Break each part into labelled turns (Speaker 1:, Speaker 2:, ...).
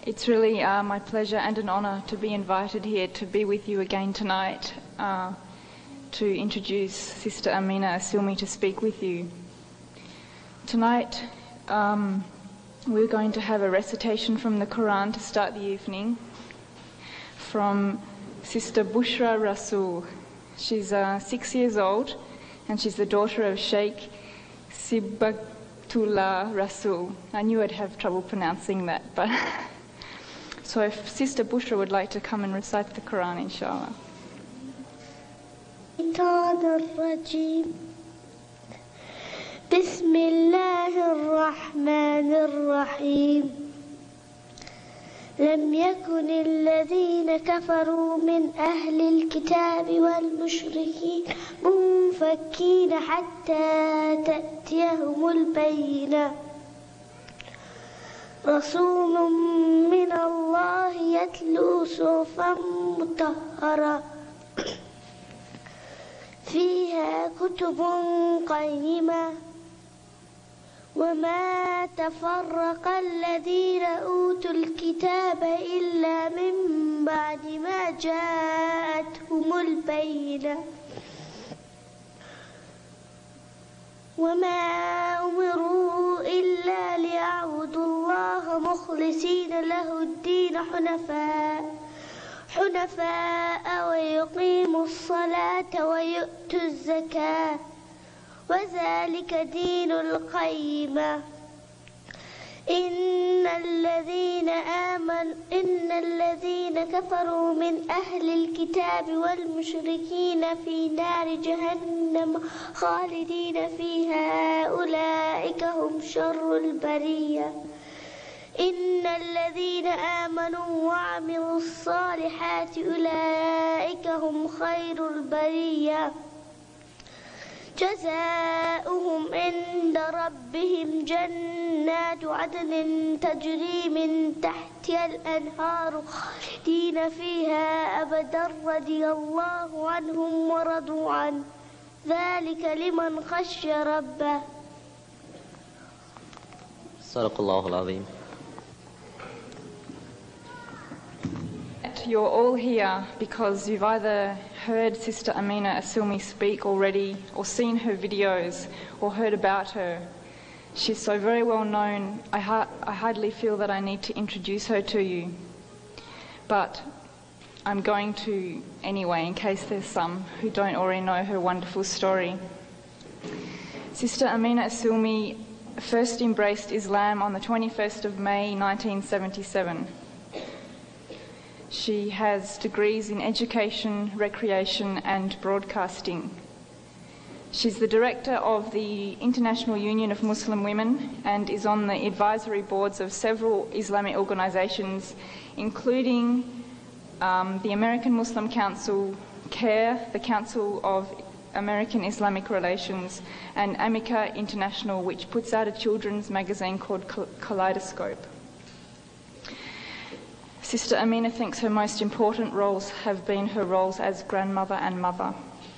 Speaker 1: It's really my pleasure and an honour to be invited here to be with you again tonight to introduce Sister Aminah Assilmi to speak with you. Tonight we're going to have a recitation from the Quran to start the evening from Sister Bushra Rasul. She's 6 years old and she's the daughter of Sheikh Sibatullah Rasul. I knew I'd have trouble pronouncing that, but so if Sister Bushra would like to come and recite the Quran, inshallah.
Speaker 2: بسم الله الرحمن الرحيم لم يكن الذين كفروا من أهل الكتاب والمشركين منفكين حتى تأتيهم البينة رسول من الله يتلو صحفا مطهرة فيها كتب قيمة وما تفرق الذين أوتوا الكتاب إلا من بعد ما جاءتهم البينة وما أمروا إلا ليعبدوا الله مخلصين له الدين حنفاء ويقيموا الصلاة ويؤتوا الزكاة وذلك دين القيمة إن الذين كفروا من أهل الكتاب والمشركين في نار جهنم خالدين فيها أولئك هم شر البرية إن الذين آمنوا وعملوا الصالحات أولئك هم خير البرية جزاؤهم عند ربهم جنات عدن تجري من تحتها الأنهار خالدين فيها أبدا رضي الله عنهم ورضوا عنه ذلك لمن خشي ربه
Speaker 3: صدق الله العظيم.
Speaker 1: You're all here because you've either heard Sister Aminah Assilmi speak already or seen her videos or heard about her. She's so very well known, I hardly feel that I need to introduce her to you. But I'm going to anyway, in case there's some who don't already know her wonderful story. Sister Aminah Assilmi first embraced Islam on the 21st of May 1977. She has degrees in education, recreation and broadcasting. She's the director of the International Union of Muslim Women and is on the advisory boards of several Islamic organisations, including the American Muslim Council, CARE, the Council of American Islamic Relations, and Amica International, which puts out a children's magazine called Kaleidoscope. Sister Aminah thinks her most important roles have been her roles as grandmother and mother,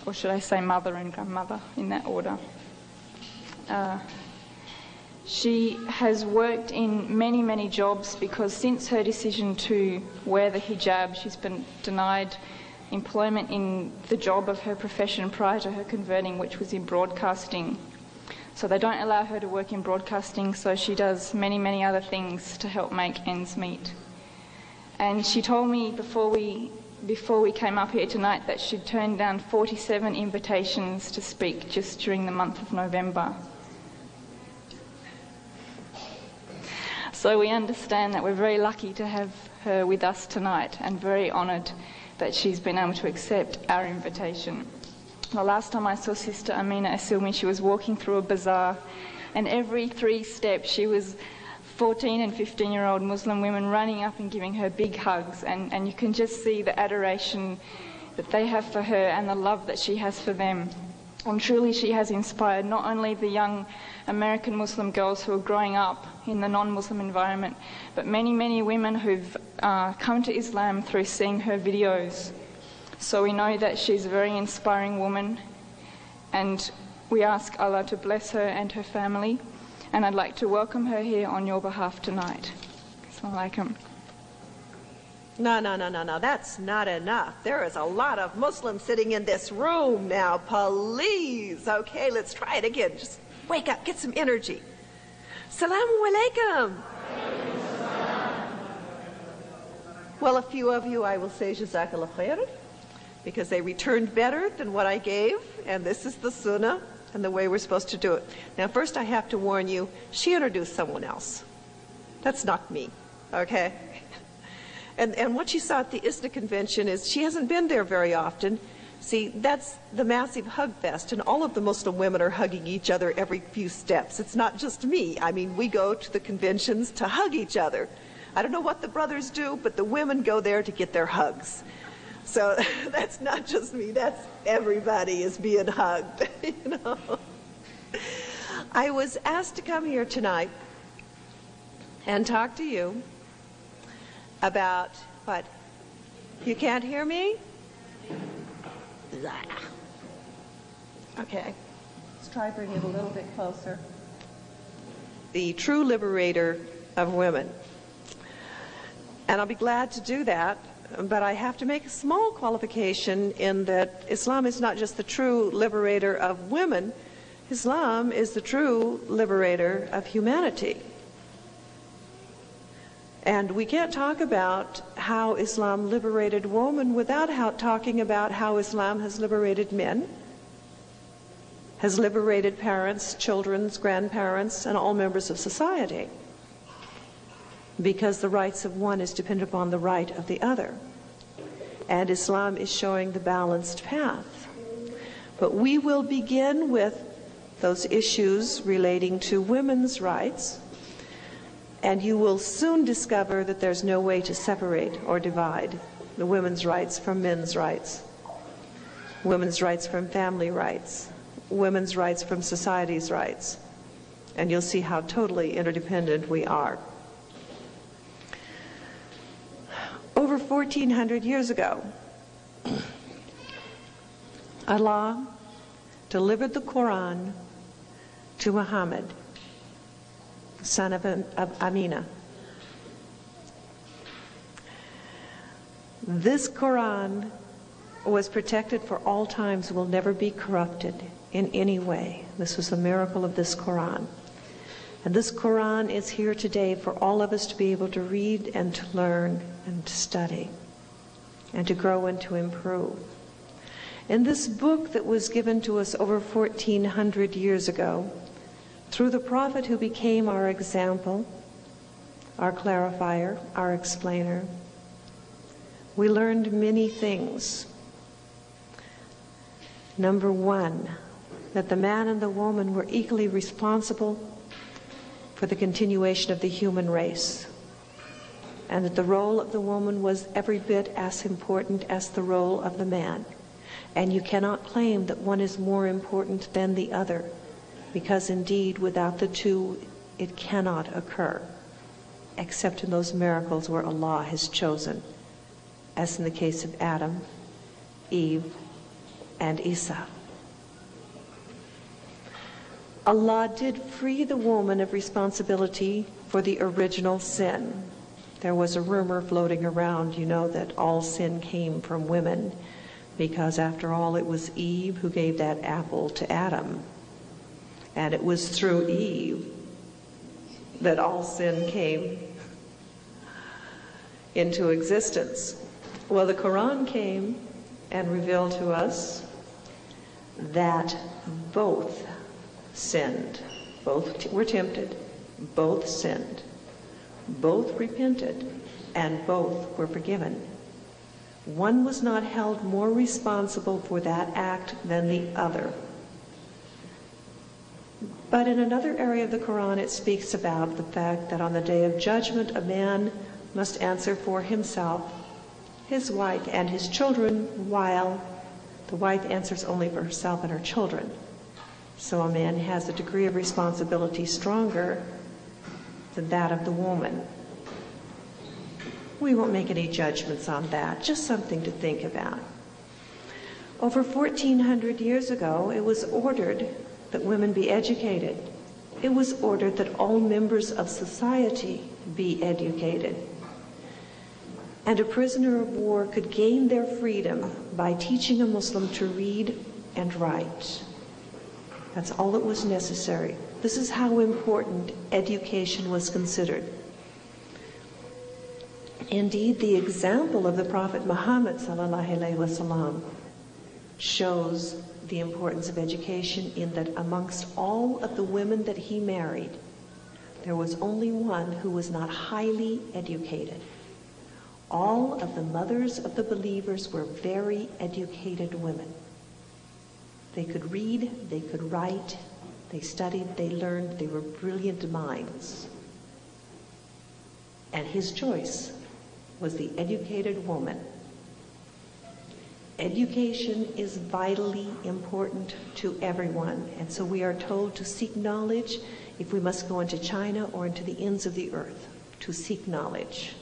Speaker 1: or should I say mother and grandmother in that order. She has worked in many, many jobs because since her decision to wear the hijab, she's been denied employment in the job of her profession prior to her converting, which was in broadcasting. So they don't allow her to work in broadcasting, so she does many, many other things to help make ends meet. And she told me before we came up here tonight that she'd turned down 47 invitations to speak just during the month of November. So we understand that we're very lucky to have her with us tonight and very honoured that she's been able to accept our invitation. The last time I saw Sister Aminah Assilmi, she was walking through a bazaar, and every 3 steps she was 14 and 15-year-old Muslim women running up and giving her big hugs, and you can just see the adoration that they have for her and the love that she has for them. And truly she has inspired not only the young American Muslim girls who are growing up in the non-Muslim environment, but many, many women who've come to Islam through seeing her videos. So we know that she's a very inspiring woman, and we ask Allah to bless her and her family. And I'd like to welcome her here on your behalf tonight. Assalamu alaikum.
Speaker 4: No, no, no, no, no. That's not enough. There is a lot of Muslims sitting in this room now. Please. Okay, let's try it again. Just wake up. Get some energy. Assalamu alaikum. Well, a few of you, I will say Jazakallah khair, because they returned better than what I gave, and this is the sunnah and the way we're supposed to do it. Now, first I have to warn you, she introduced someone else. That's not me, okay? And what she saw at the ISNA convention is she hasn't been there very often. See, that's the massive hug fest, and all of the Muslim women are hugging each other every few steps. It's not just me. I mean, we go to the conventions to hug each other. I don't know what the brothers do, but the women go there to get their hugs. So that's not just me, that's everybody is being hugged, you know. I was asked to come here tonight and talk to you about what? You can't hear me? Okay, let's try bringing it a little bit closer. The true liberator of women. And I'll be glad to do that, but I have to make a small qualification in that Islam is not just the true liberator of women, Islam is the true liberator of humanity. And we can't talk about how Islam liberated women without talking about how Islam has liberated men, has liberated parents, children, grandparents, and all members of society. Because the rights of one is dependent upon the right of the other. And Islam is showing the balanced path. But we will begin with those issues relating to women's rights, and you will soon discover that there's no way to separate or divide the women's rights from men's rights, women's rights from family rights, women's rights from society's rights. And you'll see how totally interdependent we are. Over 1,400 years ago, Allah delivered the Quran to Muhammad, son of Aminah. This Quran was protected for all times, will never be corrupted in any way. This was the miracle of this Quran. And this Quran is here today for all of us to be able to read and to learn and to study and to grow and to improve. In this book that was given to us over 1,400 years ago, through the prophet who became our example, our clarifier, our explainer, we learned many things. Number one, that the man and the woman were equally responsible for the continuation of the human race, and that the role of the woman was every bit as important as the role of the man. And you cannot claim that one is more important than the other, because indeed without the two it cannot occur, except in those miracles where Allah has chosen, as in the case of Adam, Eve, and Isa. Allah did free the woman of responsibility for the original sin. There was a rumor floating around, you know, that all sin came from women, because after all it was Eve who gave that apple to Adam. And it was through Eve that all sin came into existence. Well, the Quran came and revealed to us that both sinned, both were tempted, both sinned, both repented, and both were forgiven. One was not held more responsible for that act than the other. But in another area of the Quran, it speaks about the fact that on the day of judgment, a man must answer for himself, his wife, and his children, while the wife answers only for herself and her children. So a man has a degree of responsibility stronger than that of the woman. We won't make any judgments on that, just something to think about. Over 1,400 years ago, it was ordered that women be educated. It was ordered that all members of society be educated. And a prisoner of war could gain their freedom by teaching a Muslim to read and write. That's all that was necessary. This is how important education was considered. Indeed, the example of the Prophet Muhammad ﷺ shows the importance of education in that amongst all of the women that he married, there was only one who was not highly educated. All of the mothers of the believers were very educated women. They could read, they could write, they studied, they learned, they were brilliant minds. And his choice was the educated woman. Education is vitally important to everyone, and so we are told to seek knowledge if we must go into China or into the ends of the earth, to seek knowledge.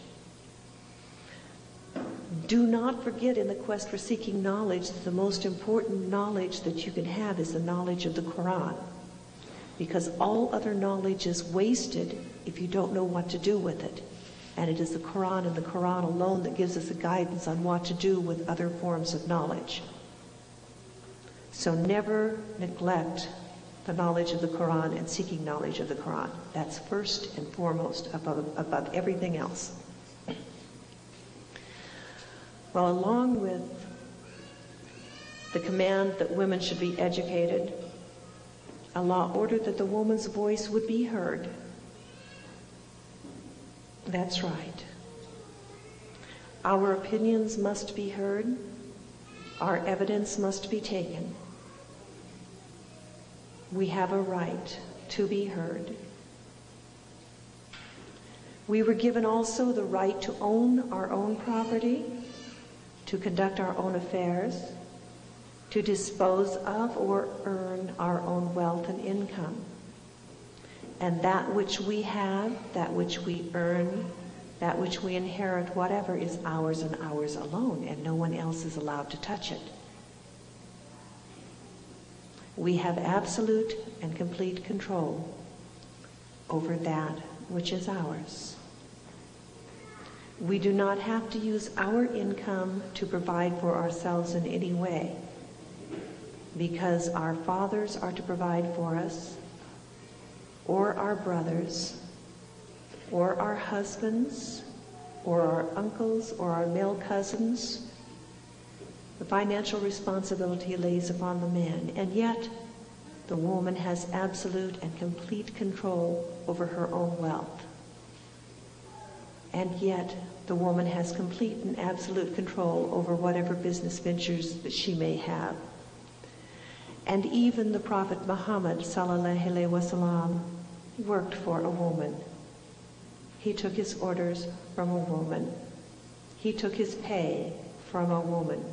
Speaker 4: Do not forget in the quest for seeking knowledge that the most important knowledge that you can have is the knowledge of the Quran, because all other knowledge is wasted if you don't know what to do with it. And it is the Quran and the Quran alone that gives us the guidance on what to do with other forms of knowledge. So never neglect the knowledge of the Quran and seeking knowledge of the Quran. That's first and foremost above everything else. Well, along with the command that women should be educated, Allah ordered that the woman's voice would be heard. That's right. Our opinions must be heard. Our evidence must be taken. We have a right to be heard. We were given also the right to own our own property, to conduct our own affairs, to dispose of or earn our own wealth and income. And that which we have, that which we earn, that which we inherit, whatever, is ours and ours alone, and no one else is allowed to touch it. We have absolute and complete control over that which is ours. We do not have to use our income to provide for ourselves in any way, because our fathers are to provide for us, or our brothers, or our husbands, or our uncles, or our male cousins. The financial responsibility lays upon the man, and yet the woman has absolute and complete control over her own wealth. And yet the woman has complete and absolute control over whatever business ventures that she may have. And even the Prophet Muhammad ﷺ worked for a woman. He took his orders from a woman. He took his pay from a woman.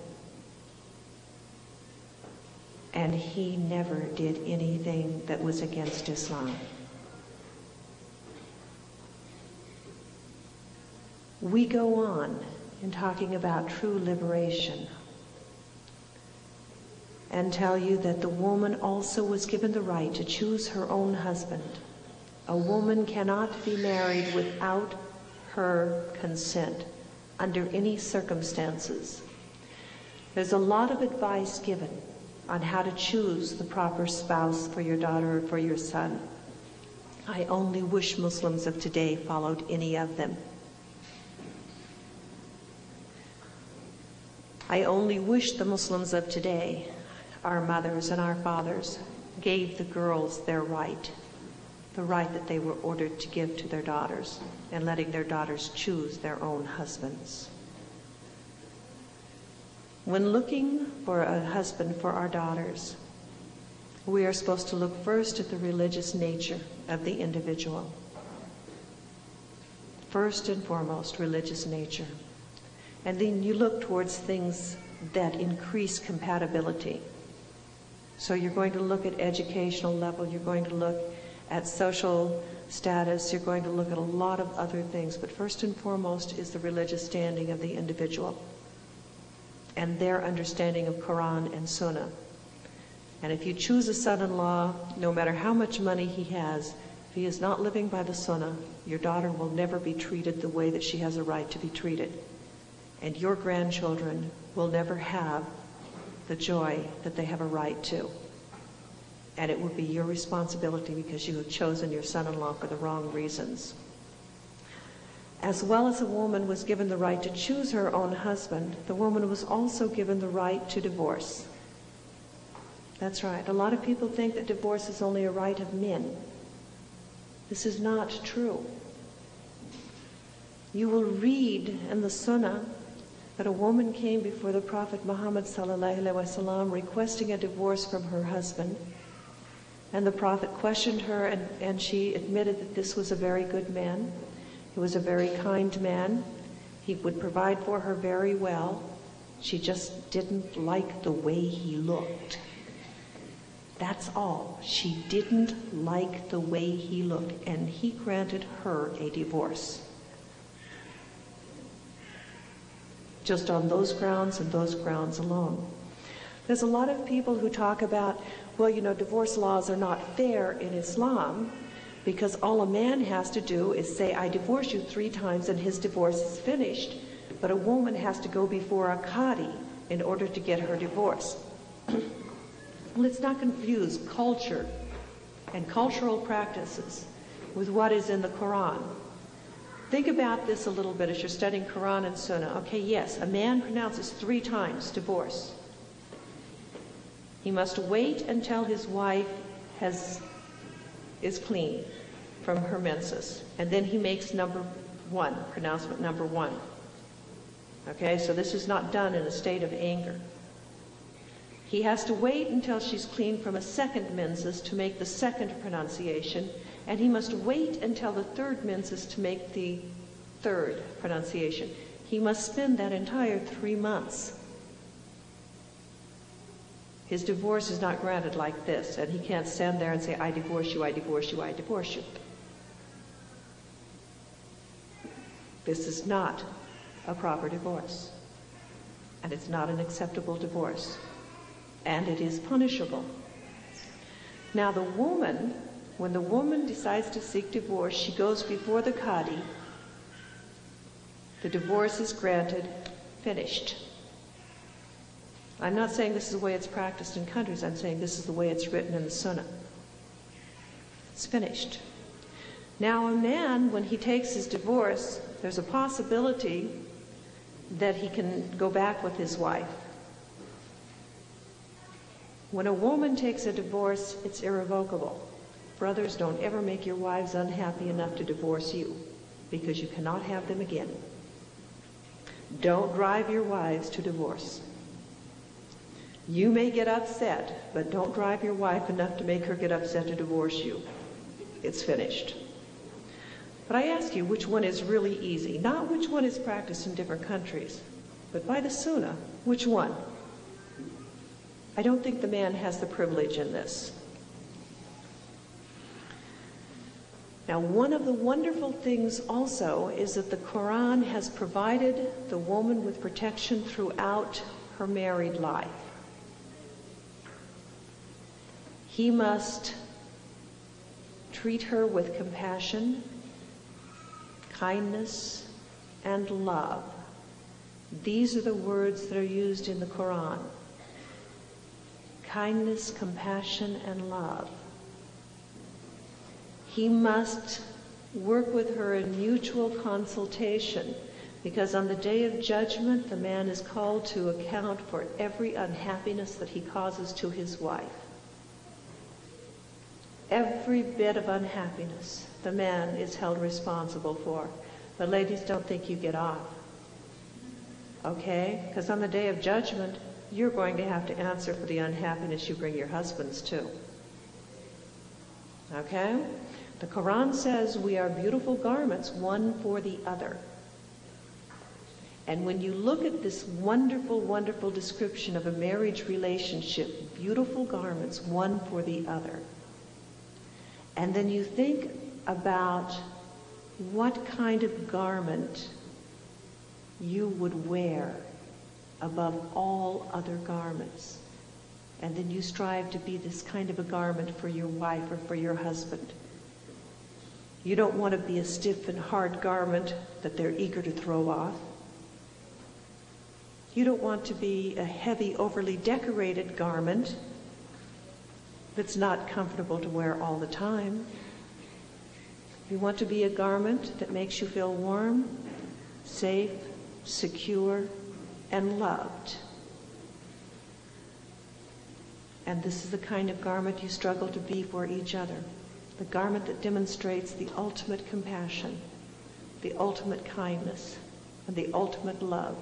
Speaker 4: And he never did anything that was against Islam. We go on in talking about true liberation and tell you that the woman also was given the right to choose her own husband. A woman cannot be married without her consent under any circumstances. There's a lot of advice given on how to choose the proper spouse for your daughter or for your son. I only wish Muslims of today followed any of them. I only wish the Muslims of today, our mothers and our fathers, gave the girls their right, the right that they were ordered to give to their daughters, and letting their daughters choose their own husbands. When looking for a husband for our daughters, we are supposed to look first at the religious nature of the individual. First and foremost, religious nature. And then you look towards things that increase compatibility. So you're going to look at educational level, you're going to look at social status, you're going to look at a lot of other things, but first and foremost is the religious standing of the individual and their understanding of Quran and Sunnah. And if you choose a son-in-law, no matter how much money he has, if he is not living by the Sunnah, your daughter will never be treated the way that she has a right to be treated. and your grandchildren will never have the joy that they have a right to. And it will be your responsibility because you have chosen your son-in-law for the wrong reasons. As well as a woman was given the right to choose her own husband, the woman was also given the right to divorce. That's right. A lot of people think that divorce is only a right of men. This is not true. You will read in the Sunnah that a woman came before the Prophet Muhammad ﷺ requesting a divorce from her husband. And the Prophet questioned her, and she admitted that this was a very good man. He was a very kind man. He would provide for her very well. She just didn't like the way he looked. That's all. She didn't like the way he looked, and he granted her a divorce. Just on those grounds and those grounds alone. There's a lot of people who talk about, well, you know, divorce laws are not fair in Islam because all a man has to do is say, I divorce you 3 times and his divorce is finished. But a woman has to go before a qadi in order to get her divorce. Let's not confuse culture and cultural practices with what is in the Quran. Think about this a little bit as you're studying Quran and Sunnah. Okay, yes, a man pronounces 3 times divorce. He must wait until his wife is clean from her menses. And then he makes number 1, pronouncement number 1. Okay, so this is not done in a state of anger. He has to wait until she's clean from a second menses to make the second pronunciation, and he must wait until the third menses to make the third pronunciation. He must spend that entire 3 months. His divorce is not granted like this, and he can't stand there and say, I divorce you, I divorce you, I divorce you. This is not a proper divorce, and it's not an acceptable divorce, and it is punishable. Now the woman, when the woman decides to seek divorce, she goes before the qadi. The divorce is granted, finished. I'm not saying this is the way it's practiced in countries. I'm saying this is the way it's written in the Sunnah. It's finished. Now a man, when he takes his divorce, there's a possibility that he can go back with his wife. When a woman takes a divorce, it's irrevocable. Brothers, don't ever make your wives unhappy enough to divorce you, because you cannot have them again. Don't drive your wives to divorce. You may get upset, but don't drive your wife enough to make her get upset to divorce you. It's finished. But I ask you, which one is really easy? Not which one is practiced in different countries, but by the Sunnah, which one? I don't think the man has the privilege in this. Now, one of the wonderful things also is that the Quran has provided the woman with protection throughout her married life. He must treat her with compassion, kindness, and love. These are the words that are used in the Quran. Kindness, compassion, and love. He must work with her in mutual consultation, because on the day of judgment, the man is called to account for every unhappiness that he causes to his wife. Every bit of unhappiness the man is held responsible for. But ladies, don't think you get off. Okay? Because on the day of judgment, you're going to have to answer for the unhappiness you bring your husbands to. Okay? The Quran says we are beautiful garments, one for the other. And when you look at this wonderful, wonderful description of a marriage relationship, beautiful garments, one for the other, and then you think about what kind of garment you would wear above all other garments, and then you strive to be this kind of a garment for your wife or for your husband. You don't want to be a stiff and hard garment that they're eager to throw off. You don't want to be a heavy, overly decorated garment that's not comfortable to wear all the time. You want to be a garment that makes you feel warm, safe, secure, and loved. And this is the kind of garment you struggle to be for each other. The garment that demonstrates the ultimate compassion, the ultimate kindness, and the ultimate love.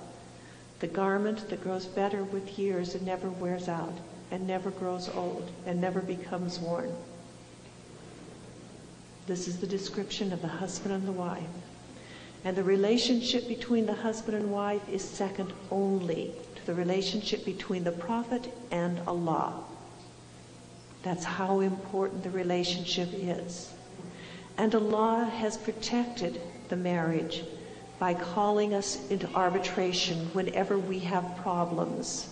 Speaker 4: The garment that grows better with years and never wears out, and never grows old, and never becomes worn. This is the description of the husband and the wife. And the relationship between the husband and wife is second only to the relationship between the prophet and Allah. That's how important the relationship is. And Allah has protected the marriage by calling us into arbitration whenever we have problems.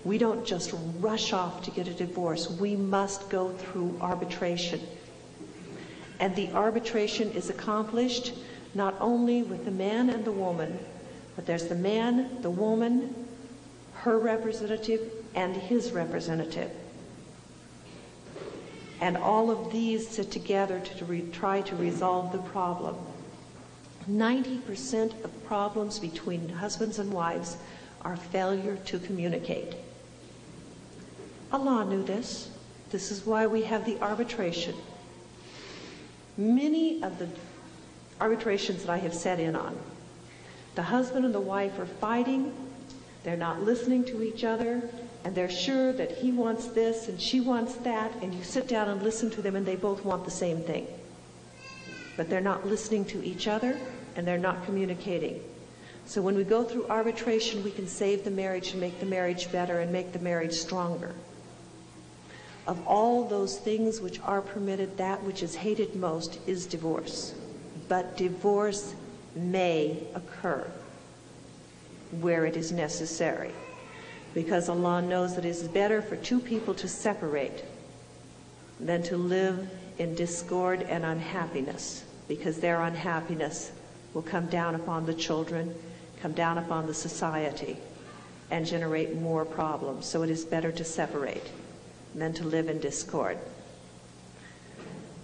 Speaker 4: We don't just rush off to get a divorce. We must go through arbitration. And the arbitration is accomplished not only with the man and the woman, but there's the man, the woman, her representative, and his representative. And all of these sit together to try to resolve the problem. 90% of problems between husbands and wives are failure to communicate. Allah knew this. This is why we have the arbitration. Many of the arbitrations that I have sat in on, the husband and the wife are fighting, they're not listening to each other, and they're sure that he wants this and she wants that, and you sit down and listen to them and they both want the same thing. But they're not listening to each other and they're not communicating. So when we go through arbitration, we can save the marriage and make the marriage better and make the marriage stronger. Of all those things which are permitted, that which is hated most is divorce. But divorce may occur where it is necessary, because Allah knows that it is better for two people to separate than to live in discord and unhappiness, because their unhappiness will come down upon the children, come down upon the society, and generate more problems. So it is better to separate than to live in discord.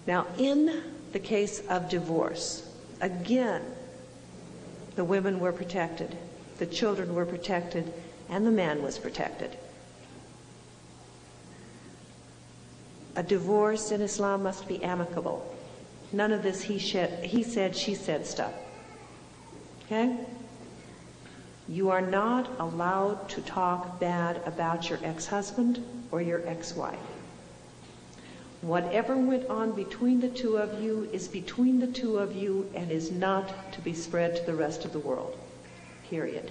Speaker 4: Now, in the case of divorce, again, the women were protected, the children were protected, and the man was protected. A divorce in Islam must be amicable. None of this he said, she said stuff. Okay? You are not allowed to talk bad about your ex-husband or your ex-wife. Whatever went on between the two of you is between the two of you and is not to be spread to the rest of the world. Period.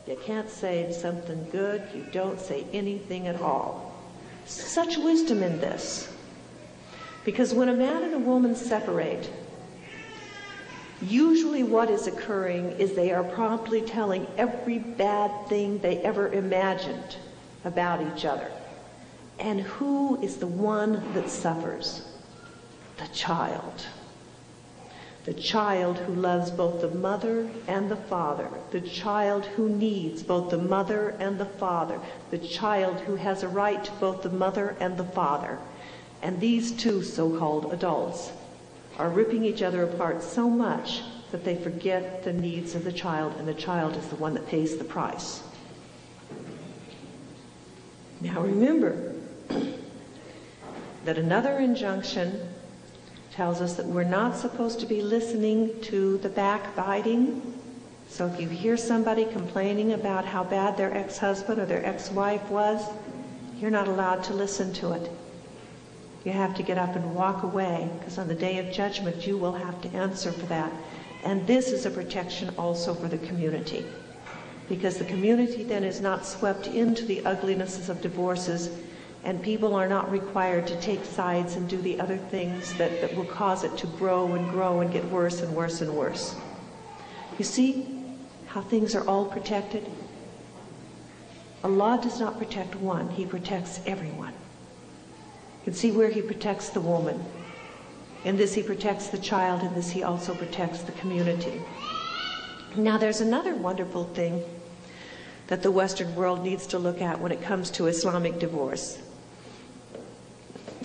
Speaker 4: You can't say something good, you don't say anything at all. Such wisdom in this. Because when a man and a woman separate, usually what is occurring is they are promptly telling every bad thing they ever imagined about each other. And who is the one that suffers? The child. The child who loves both the mother and the father. The child who needs both the mother and the father. The child who has a right to both the mother and the father. And these two so-called adults are ripping each other apart so much that they forget the needs of the child, and the child is the one that pays the price. Now remember that another injunction tells us that we're not supposed to be listening to the backbiting. So if you hear somebody complaining about how bad their ex-husband or their ex-wife was, you're not allowed to listen to it. You have to get up and walk away, because on the day of judgment you will have to answer for that. And this is a protection also for the community, because the community then is not swept into the uglinesses of divorces, and people are not required to take sides and do the other things that will cause it to grow and get worse and worse and worse. You see how things are all protected? Allah does not protect one, He protects everyone. You can see where He protects the woman. In this He protects the child, in this He also protects the community. Now there's another wonderful thing that the Western world needs to look at when it comes to Islamic divorce.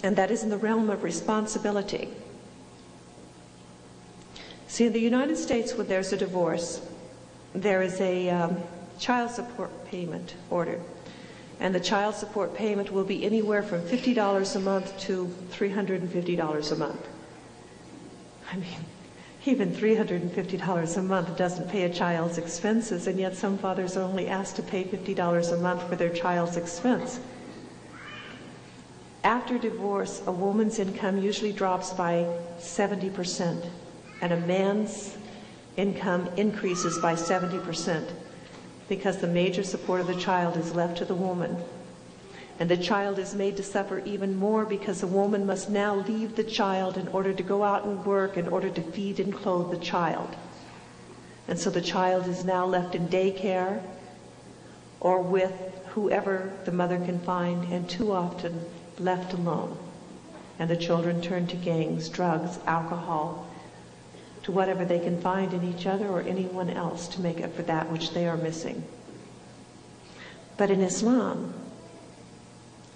Speaker 4: And that is in the realm of responsibility. See, in the United States, when there's a divorce, there is a child support payment ordered. And the child support payment will be anywhere from $50 a month to $350 a month. I mean, even $350 a month doesn't pay a child's expenses, and yet some fathers are only asked to pay $50 a month for their child's expense. After divorce, a woman's income usually drops by 70%, and a man's income increases by 70%, because the major support of the child is left to the woman. And the child is made to suffer even more because the woman must now leave the child in order to go out and work in order to feed and clothe the child. And so the child is now left in daycare or with whoever the mother can find, and too often left alone. And the children turn to gangs, drugs, alcohol, to whatever they can find in each other or anyone else to make up for that which they are missing. But in Islam,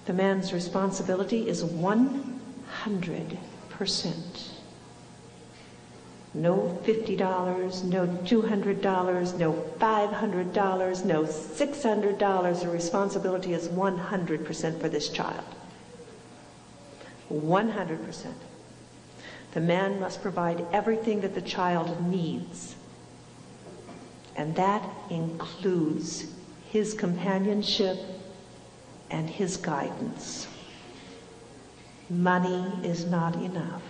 Speaker 4: the man's responsibility is 100%. No $50, no $200, no $500, no $600. The responsibility is 100% for this child. 100%. The man must provide everything that the child needs. And that includes his companionship and his guidance. Money is not enough.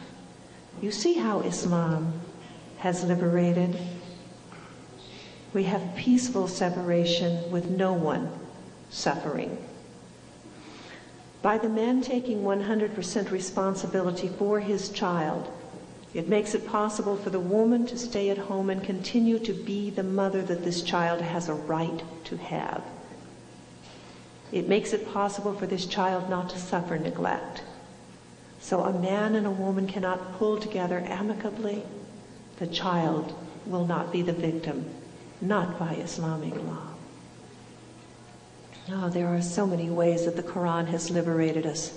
Speaker 4: You see how Islam has liberated? We have peaceful separation with no one suffering. By the man taking 100% responsibility for his child, it makes it possible for the woman to stay at home and continue to be the mother that this child has a right to have. It makes it possible for this child not to suffer neglect. So a man and a woman cannot pull together amicably. The child will not be the victim, not by Islamic law. Oh, there are so many ways that the Quran has liberated us.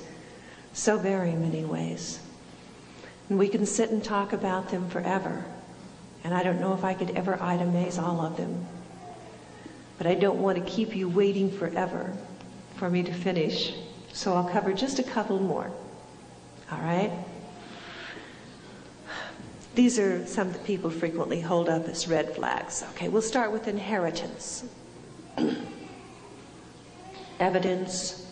Speaker 4: So very many ways. And we can sit and talk about them forever. And I don't know if I could ever itemize all of them. But I don't want to keep you waiting forever for me to finish. So I'll cover just a couple more. All right? These are some that people frequently hold up as red flags. Okay, we'll start with inheritance. Evidence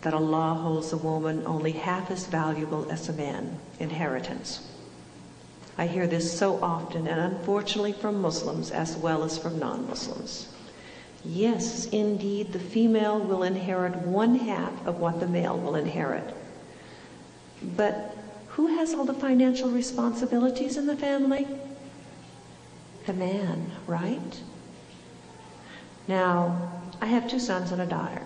Speaker 4: that Allah holds a woman only half as valuable as a man. Inheritance. I hear this so often, and unfortunately from Muslims as well as from non-Muslims. Yes, indeed, the female will inherit 1/2 of what the male will inherit. But who has all the financial responsibilities in the family? The man, right? Now, I have 2 sons and a daughter.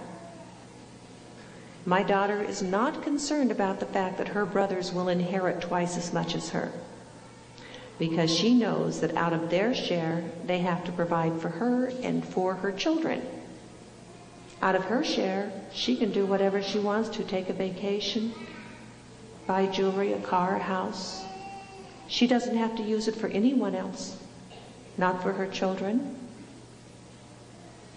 Speaker 4: My daughter is not concerned about the fact that her brothers will inherit twice as much as her, because she knows that out of their share, they have to provide for her and for her children. Out of her share, she can do whatever she wants to, take a vacation, buy jewelry, a car, a house. She doesn't have to use it for anyone else, not for her children,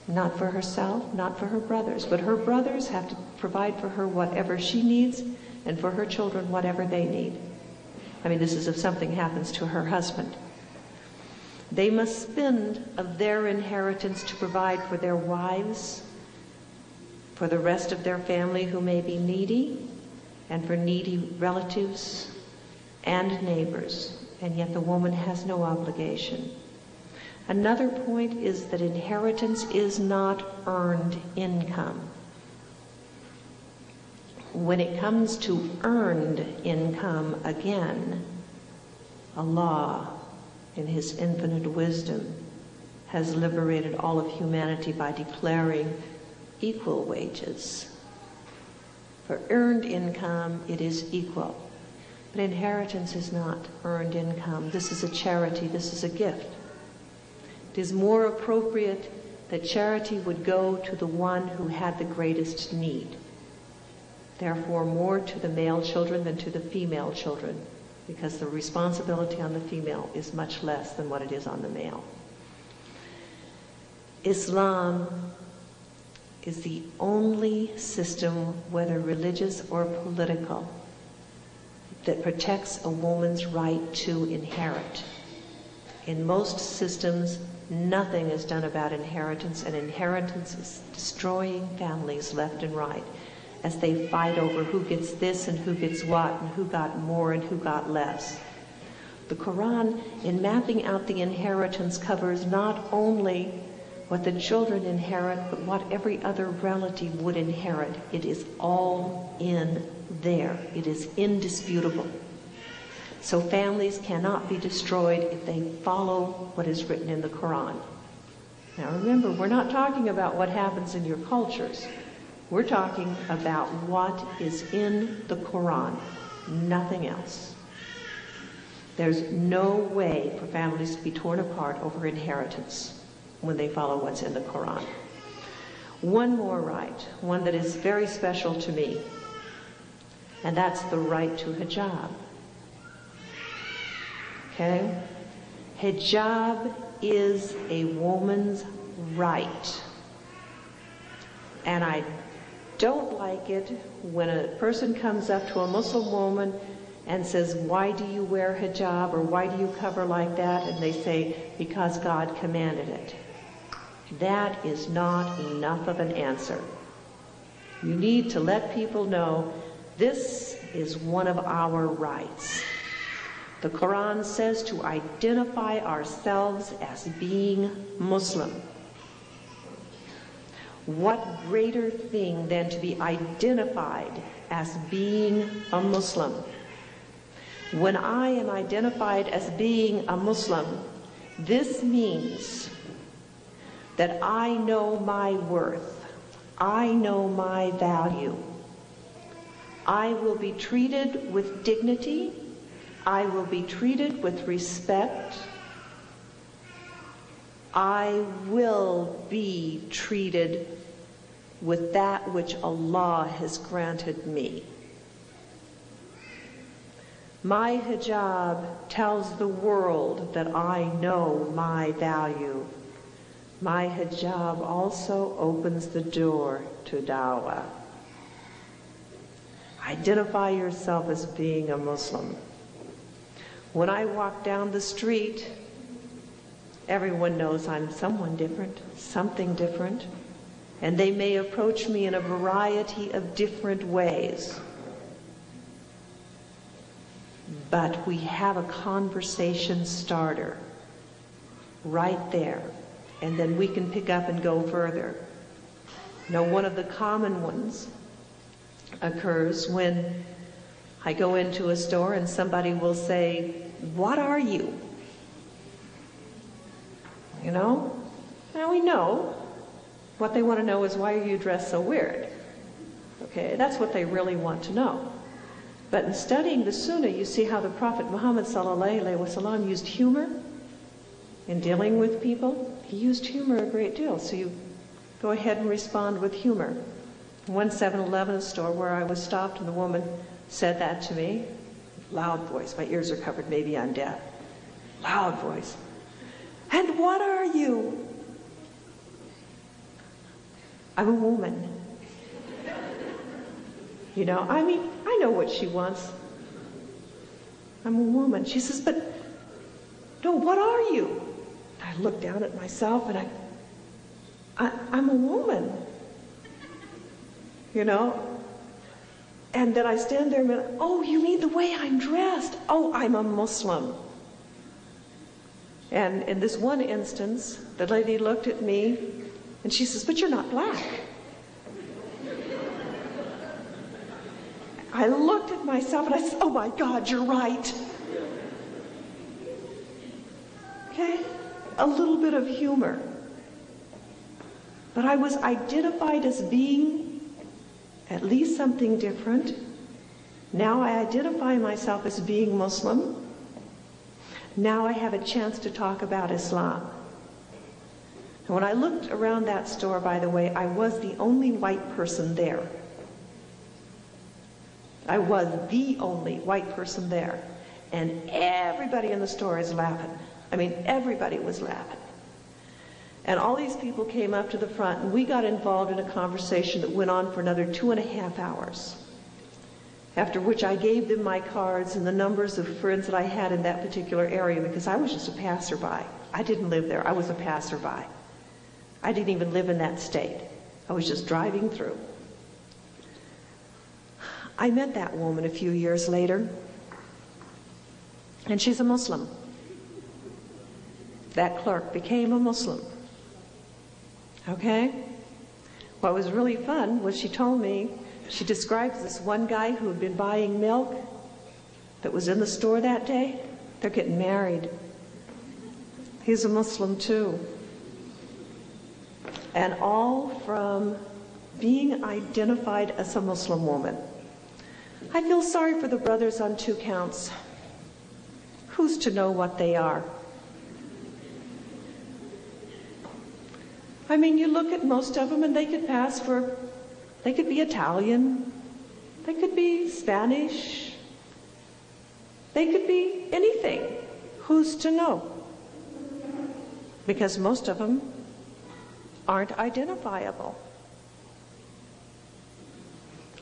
Speaker 4: not for herself, not for her brothers. But her brothers have to provide for her whatever she needs, and for her children whatever they need. I mean, this is if something happens to her husband. They must spend of their inheritance to provide for their wives, for the rest of their family who may be needy, and for needy relatives and neighbors. And yet the woman has no obligation. Another point is that inheritance is not earned income. When it comes to earned income, again, Allah, in His infinite wisdom, has liberated all of humanity by declaring equal wages. For earned income, it is equal. But inheritance is not earned income. This is a charity. This is a gift. It is more appropriate that charity would go to the one who had the greatest need. Therefore, more to the male children than to the female children, because the responsibility on the female is much less than what it is on the male. Islam is the only system, whether religious or political, that protects a woman's right to inherit. In most systems, nothing is done about inheritance, and inheritance is destroying families left and right as they fight over who gets this and who gets what and who got more and who got less. The Quran, in mapping out the inheritance, covers not only what the children inherit, but what every other relative would inherit. It is all in there. It is indisputable. So families cannot be destroyed if they follow what is written in the Quran. Now remember, we're not talking about what happens in your cultures. We're talking about what is in the Quran, nothing else. There's no way for families to be torn apart over inheritance when they follow what's in the Quran. One more right, one that is very special to me, and that's the right to hijab. Okay? Hijab is a woman's right. And I don't like it when a person comes up to a Muslim woman and says, why do you wear hijab, or why do you cover like that? And they say, because God commanded it. That is not enough of an answer. You need to let people know this is one of our rights. The Quran says to identify ourselves as being Muslim. What greater thing than to be identified as being a Muslim? When I am identified as being a Muslim, this means that I know my worth. I know my value. I will be treated with dignity. I will be treated with respect. I will be treated with that which Allah has granted me. My hijab tells the world that I know my value. My hijab also opens the door to dawah. Identify yourself as being a Muslim. When I walk down the street, everyone knows I'm someone different, something different, and they may approach me in a variety of different ways. But we have a conversation starter right there, and then we can pick up and go further. Now, one of the common ones occurs when I go into a store and somebody will say, "What are you?" You know? Now we know what they want to know is, why are you dressed so weird? Okay, that's what they really want to know. But in studying the Sunnah, you see how the Prophet Muhammad ﷺ used humor in dealing with people. He used humor a great deal, so you go ahead and respond with humor. One 7-Eleven store where I was stopped, and the woman said that to me. Loud voice. My ears are covered. Maybe I'm deaf. Loud voice. "And what are you?" "I'm a woman." You know, I mean, I know what she wants. "I'm a woman." She says, "But, no, what are you?" I look down at myself and I'm a woman. You know? And then I stand there and, "Oh, you mean the way I'm dressed? Oh, I'm a Muslim." And in this one instance, the lady looked at me and she says, "But you're not black." I looked at myself and I said, "Oh my God, you're right." Okay? A little bit of humor. But I was identified as being at least something different. Now I identify myself as being Muslim. Now I have a chance to talk about Islam. And when I looked around that store, by the way, I was the only white person there. I was the only white person there. And everybody in the store is laughing. I mean, everybody was laughing. And all these people came up to the front, and we got involved in a conversation that went on for another 2.5 hours. After which I gave them my cards and the numbers of friends that I had in that particular area, because I was just a passerby. I didn't live there. I was a passerby. I didn't even live in that state. I was just driving through. I met that woman a few years later, and she's a Muslim. That clerk became a Muslim. Okay? What was really fun was she told me, she describes this one guy who had been buying milk that was in the store that day. They're getting married. He's a Muslim too. And all from being identified as a Muslim woman. I feel sorry for the brothers on 2 counts. Who's to know what they are? I mean, you look at most of them and they could pass for, they could be Italian, they could be Spanish, they could be anything. Who's to know? Because most of them aren't identifiable.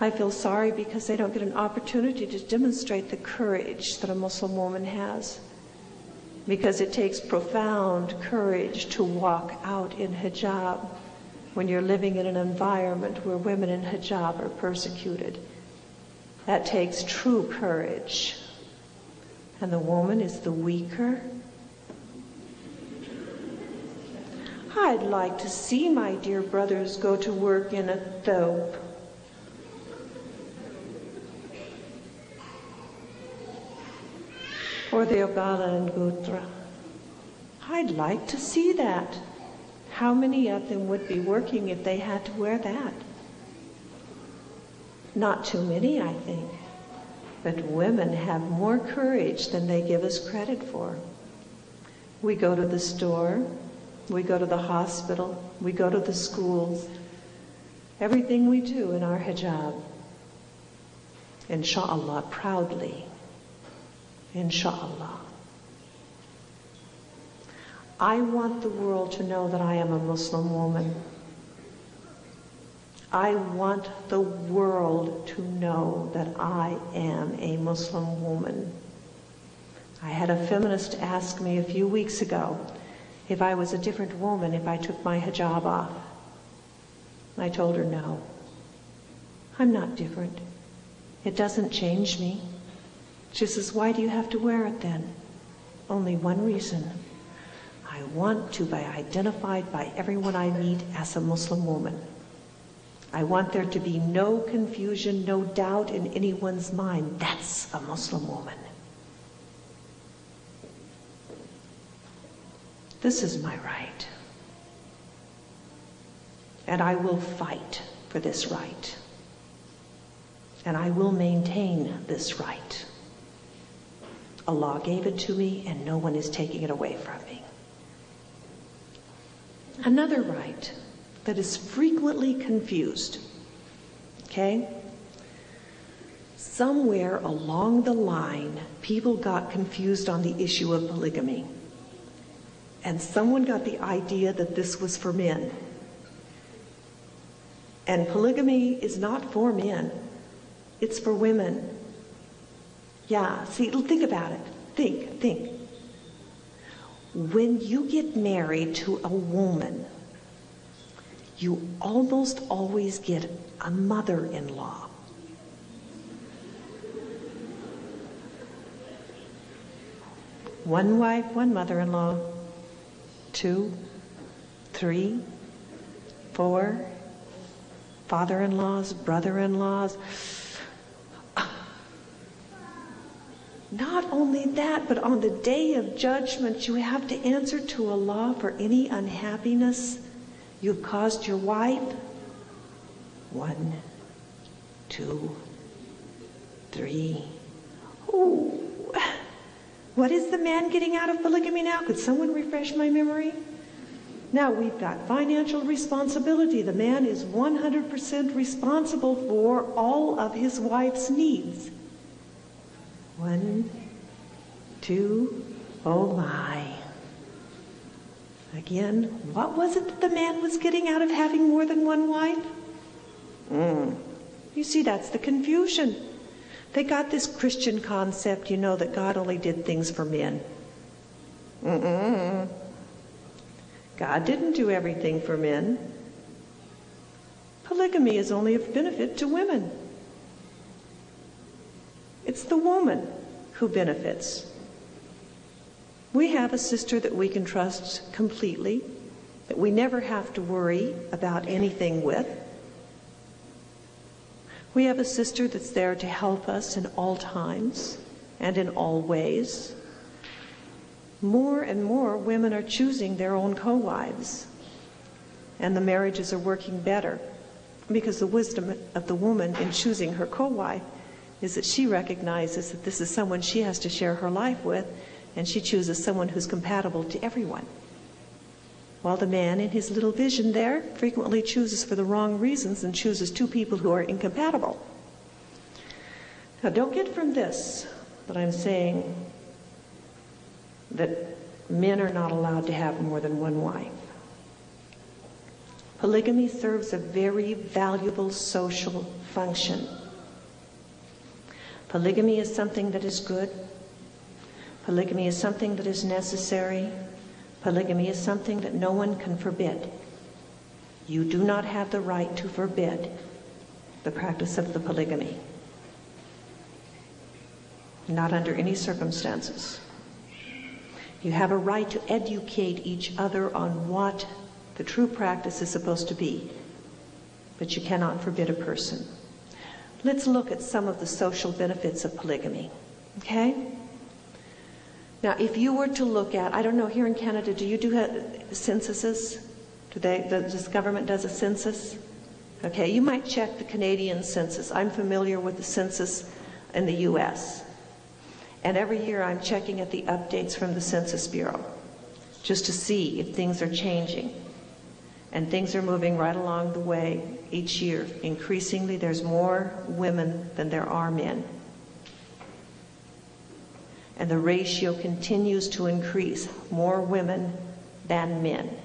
Speaker 4: I feel sorry because they don't get an opportunity to demonstrate the courage that a Muslim woman has. Because it takes profound courage to walk out in hijab when you're living in an environment where women in hijab are persecuted. That takes true courage. And the woman is the weaker. I'd like to see my dear brothers go to work in a thobe. Or the Abala and Gutra. I'd like to see that. How many of them would be working if they had to wear that? Not too many, I think. But women have more courage than they give us credit for. We go to the store, we go to the hospital, we go to the schools. Everything we do in our hijab. Insha'Allah, proudly. Insha'Allah. I want the world to know that I am a Muslim woman. I want the world to know that I am a Muslim woman. I had a feminist ask me a few weeks ago if I was a different woman if I took my hijab off. I told her no. I'm not different. It doesn't change me. She says, why do you have to wear it then? Only one reason. I want to be identified by everyone I meet as a Muslim woman. I want there to be no confusion, no doubt in anyone's mind. That's a Muslim woman. This is my right. And I will fight for this right. And I will maintain this right. Allah gave it to me, and no one is taking it away from me. Another right that is frequently confused, okay? Somewhere along the line, people got confused on the issue of polygamy. And someone got the idea that this was for men. And polygamy is not for men. It's for women. Yeah, see, think about it. Think. When you get married to a woman, you almost always get a mother-in-law. One wife, one mother-in-law. 2, 3, 4, father-in-laws, brother-in-laws. Not only that, but on the day of judgment, you have to answer to Allah for any unhappiness you've caused your wife. 1, 2, 3. Ooh. What is the man getting out of polygamy now? Could someone refresh my memory?
Speaker 5: Now we've got financial responsibility. The man is 100% responsible for all of his wife's needs. 1, 2, oh my. Again, what was it that the man was getting out of having more than one wife? You see, that's the confusion. They got this Christian concept, you know, that God only did things for men. God didn't do everything for men. Polygamy is only of benefit to women. It's the woman who benefits. We have a sister that we can trust completely, that we never have to worry about anything with. We have a sister that's there to help us in all times and in all ways. More and more women are choosing their own co-wives, and the marriages are working better because the wisdom of the woman in choosing her co-wife is that she recognizes that this is someone she has to share her life with, and she chooses someone who's compatible to everyone. While the man in his little vision there frequently chooses for the wrong reasons and chooses two people who are incompatible. Now don't get from this that I'm saying that men are not allowed to have more than one wife. Polygamy serves a very valuable social function. Polygamy is something that is good. Polygamy is something that is necessary. Polygamy is something that no one can forbid. You do not have the right to forbid the practice of the polygamy. Not under any circumstances. You have a right to educate each other on what the true practice is supposed to be, but you cannot forbid a person. Let's look at some of the social benefits of polygamy, okay? Now, if you were to look at, I don't know, here in Canada, do you do censuses? This government does a census? Okay, you might check the Canadian census. I'm familiar with the census in the U.S. And every year I'm checking at the updates from the Census Bureau just to see if things are changing. And things are moving right along the way each year. Increasingly, there's more women than there are men. And the ratio continues to increase, more women than men.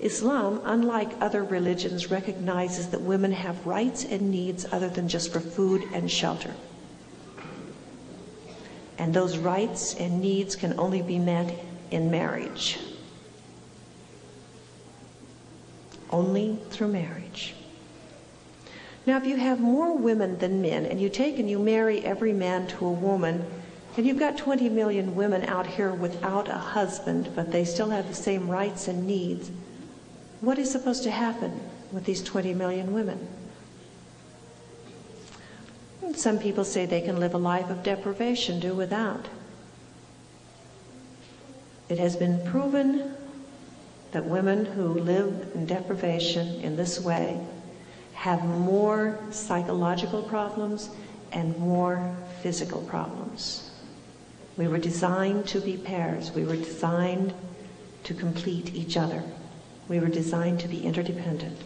Speaker 5: Islam, unlike other religions, recognizes that women have rights and needs other than just for food and shelter. And those rights and needs can only be met in marriage. Only through marriage. Now, if you have more women than men, and you take and you marry every man to a woman, and you've got 20 million women out here without a husband, but they still have the same rights and needs, what is supposed to happen with these 20 million women? Some people say they can live a life of deprivation, do without. It has been proven that women who live in deprivation in this way have more psychological problems and more physical problems. We were designed to be pairs. We were designed to complete each other. We were designed to be interdependent.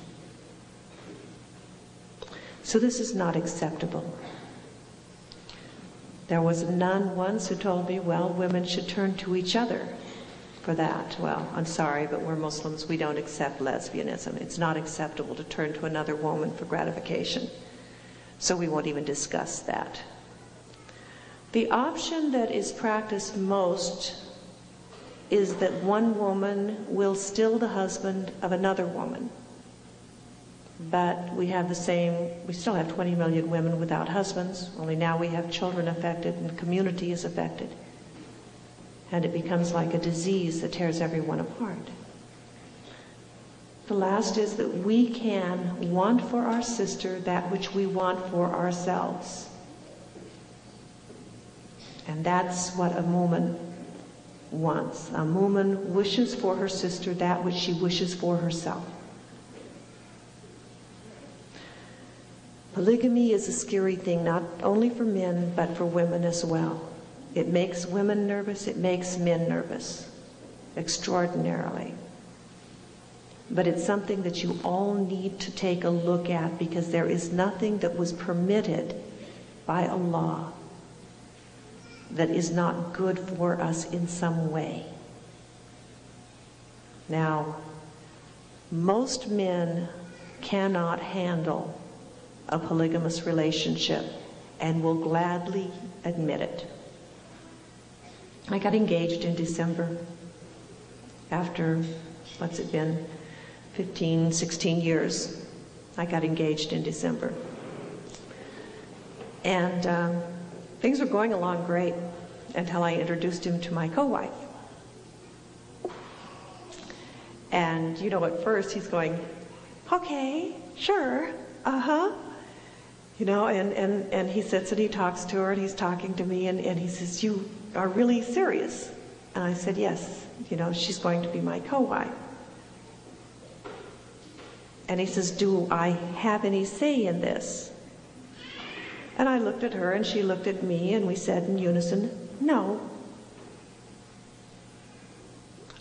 Speaker 5: So this is not acceptable. There was a nun once who told me, well, women should turn to each other for that. Well, I'm sorry, but we're Muslims. We don't accept lesbianism. It's not acceptable to turn to another woman for gratification. So we won't even discuss that. The option that is practiced most is that one woman will steal the husband of another woman. But we still have 20 million women without husbands, only now we have children affected and the community is affected. And it becomes like a disease that tears everyone apart. The last is that we can want for our sister that which we want for ourselves. And that's what a woman wants. A woman wishes for her sister that which she wishes for herself. Polygamy is a scary thing, not only for men, but for women as well. It makes women nervous, it makes men nervous, extraordinarily. But it's something that you all need to take a look at, because there is nothing that was permitted by Allah that is not good for us in some way. Now, most men cannot handle a polygamous relationship and will gladly admit it. I got engaged in December after, what's it been, 15, 16 years. I got engaged in December. And things were going along great until I introduced him to my co-wife. And, you know, at first he's going, okay, sure, uh-huh. You know, and he sits and he talks to her and he's talking to me and he says, you are really serious? And I said, yes, you know, she's going to be my co-wife. And he says, do I have any say in this? And I looked at her and she looked at me and we said in unison, no.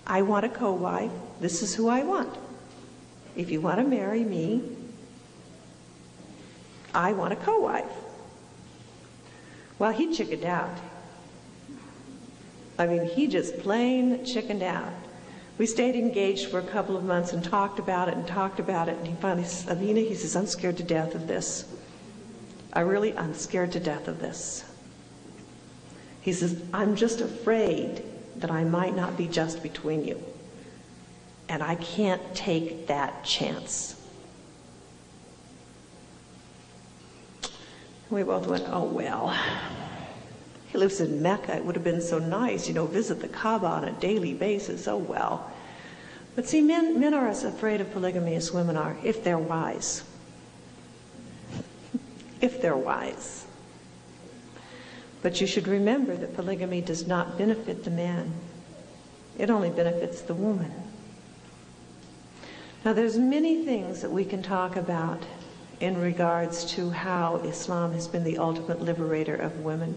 Speaker 5: I want a co-wife. This is who I want. If you want to marry me, I want a co-wife. Well, he chickened out. I mean, he just plain chickened out. We stayed engaged for a couple of months and talked about it, and he finally says, Aminah, he says, I'm scared to death of this. I'm scared to death of this. He says, I'm just afraid that I might not be just between you. And I can't take that chance. We both went, oh, well. He lives in Mecca. It would have been so nice, you know, visit the Kaaba on a daily basis. Oh, well. But see, men are as afraid of polygamy as women are, if they're wise. If they're wise. But you should remember that polygamy does not benefit the man. It only benefits the woman. Now, there's many things that we can talk about in regards to how Islam has been the ultimate liberator of women,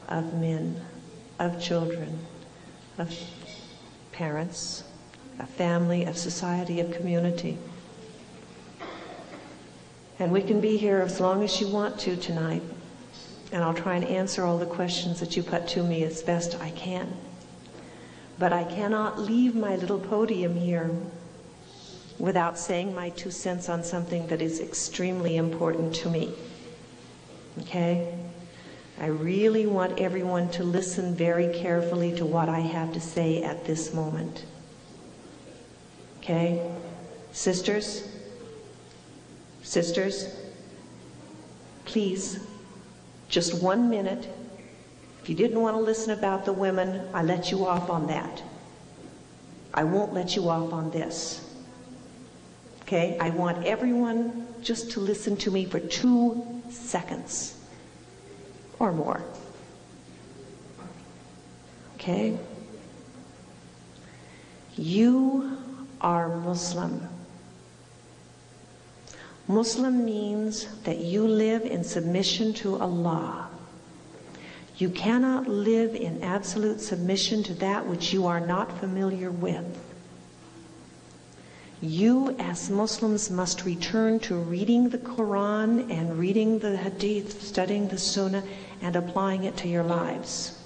Speaker 5: of men, of children, of parents, of family, of society, of community. And we can be here as long as you want to tonight, and I'll try and answer all the questions that you put to me as best I can. But I cannot leave my little podium here without saying my 2 cents on something that is extremely important to me. Okay? I really want everyone to listen very carefully to what I have to say at this moment. Okay? Sisters, please, just 1 minute. If you didn't want to listen about the women, I let you off on that. I won't let you off on this. Okay? I want everyone just to listen to me for 2 seconds or more. Okay? You are Muslim. Muslim means that you live in submission to Allah. You cannot live in absolute submission to that which you are not familiar with. You, as Muslims, must return to reading the Quran and reading the Hadith, studying the Sunnah, and applying it to your lives.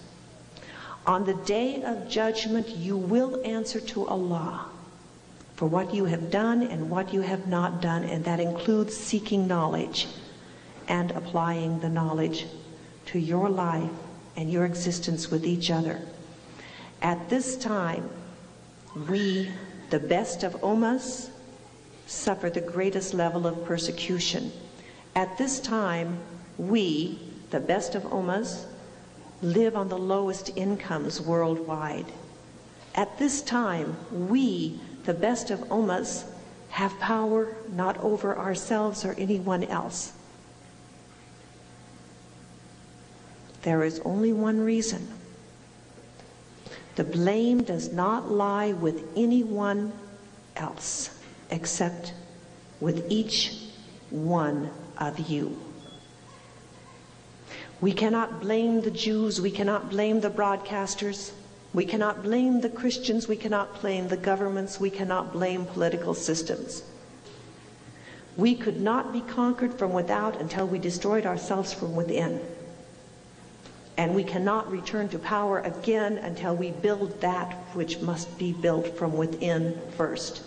Speaker 5: On the day of judgment, you will answer to Allah for what you have done and what you have not done, and that includes seeking knowledge and applying the knowledge to your life and your existence with each other. At this time, we, the best of ummas, suffer the greatest level of persecution. At this time, we, the best of ummas, live on the lowest incomes worldwide. At this time, we, the best of ummas, have power not over ourselves or anyone else. There is only one reason. The blame does not lie with anyone else except with each one of you. We cannot blame the Jews, we cannot blame the broadcasters, We cannot blame the Christians, we cannot blame the governments, we cannot blame political systems. We could not be conquered from without until we destroyed ourselves from within. And we cannot return to power again until we build that which must be built from within first.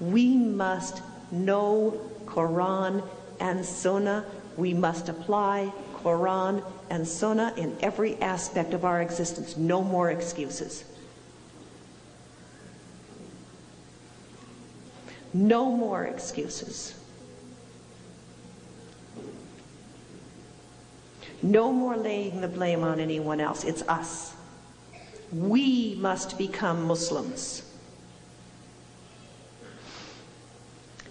Speaker 5: We must know Quran and Sunnah. We must apply Quran and Sunnah in every aspect of our existence. No more excuses. No more excuses. No more laying the blame on anyone else. It's us. We must become Muslims.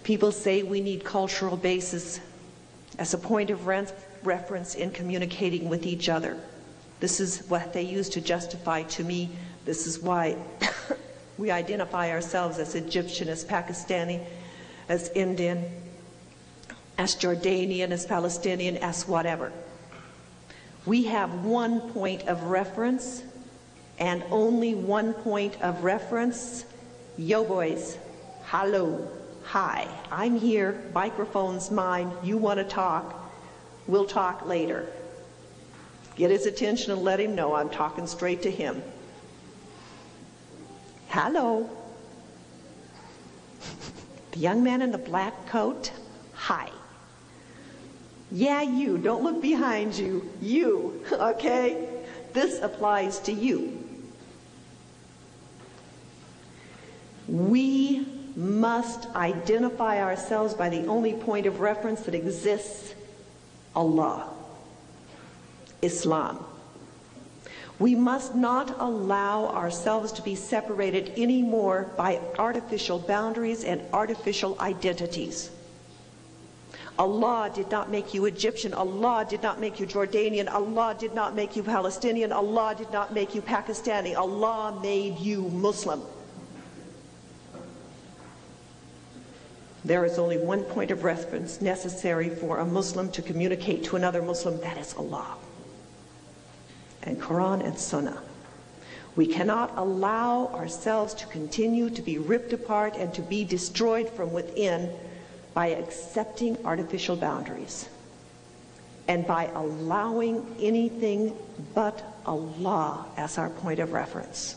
Speaker 5: People say we need cultural basis as a point of reference in communicating with each other. This is what they use to justify to me. This is why we identify ourselves as Egyptian, as Pakistani, as Indian, as Jordanian, as Palestinian, as whatever. We have one point of reference and only one point of reference. Yo boys, hello, hi, I'm here, microphone's mine, you want to talk, we'll talk later. Get his attention and let him know I'm talking straight to him. Hello. The young man in the black coat, hi. Yeah, you. Don't look behind you. You, okay? This applies to you. We must identify ourselves by the only point of reference that exists, Allah, Islam. We must not allow ourselves to be separated anymore by artificial boundaries and artificial identities. Allah did not make you Egyptian. Allah did not make you Jordanian. Allah did not make you Palestinian. Allah did not make you Pakistani. Allah made you Muslim. There is only one point of reference necessary for a Muslim to communicate to another Muslim. That is Allah. And Quran and Sunnah. We cannot allow ourselves to continue to be ripped apart and to be destroyed from within by accepting artificial boundaries and by allowing anything but Allah as our point of reference.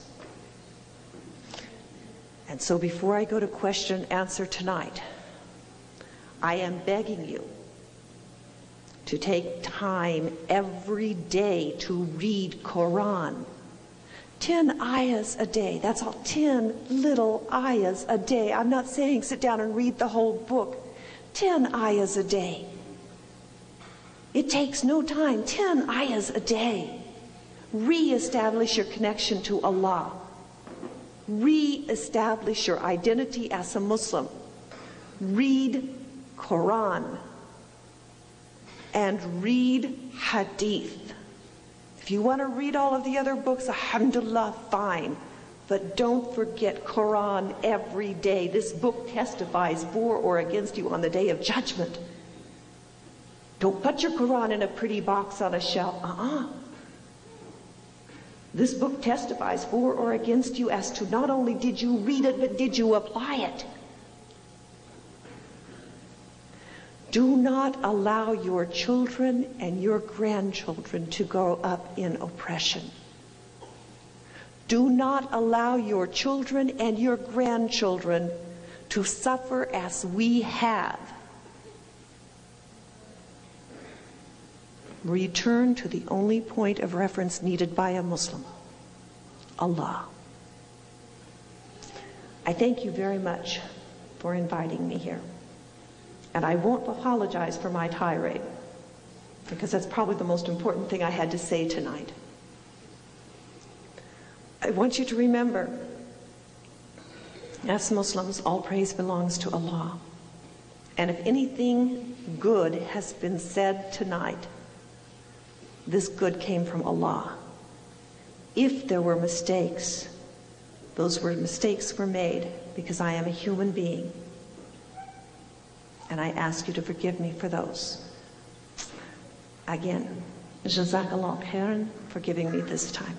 Speaker 5: And so before I go to question and answer tonight, I am begging you to take time every day to read Quran. 10 ayahs a day, that's all, 10 little ayahs a day. I'm not saying sit down and read the whole book. 10 ayahs a day. It takes no time, 10 ayahs a day. Re-establish your connection to Allah. Re-establish your identity as a Muslim. Read Quran and read Hadith. If you want to read all of the other books, alhamdulillah, fine. But don't forget Quran every day. This book testifies for or against you on the day of judgment. Don't put your Quran in a pretty box on a shelf. This book testifies for or against you as to not only did you read it, but did you apply it. Do not allow your children and your grandchildren to grow up in oppression. Do not allow your children and your grandchildren to suffer as we have. Return to the only point of reference needed by a Muslim, Allah. I thank you very much for inviting me here. And I won't apologize for my tirade, because that's probably the most important thing I had to say tonight. I want you to remember, as Muslims, all praise belongs to Allah. And if anything good has been said tonight, this good came from Allah. If there were mistakes, those mistakes were made because I am a human being. And I ask you to forgive me for those. Again, Jazakallah khairan for giving me this time.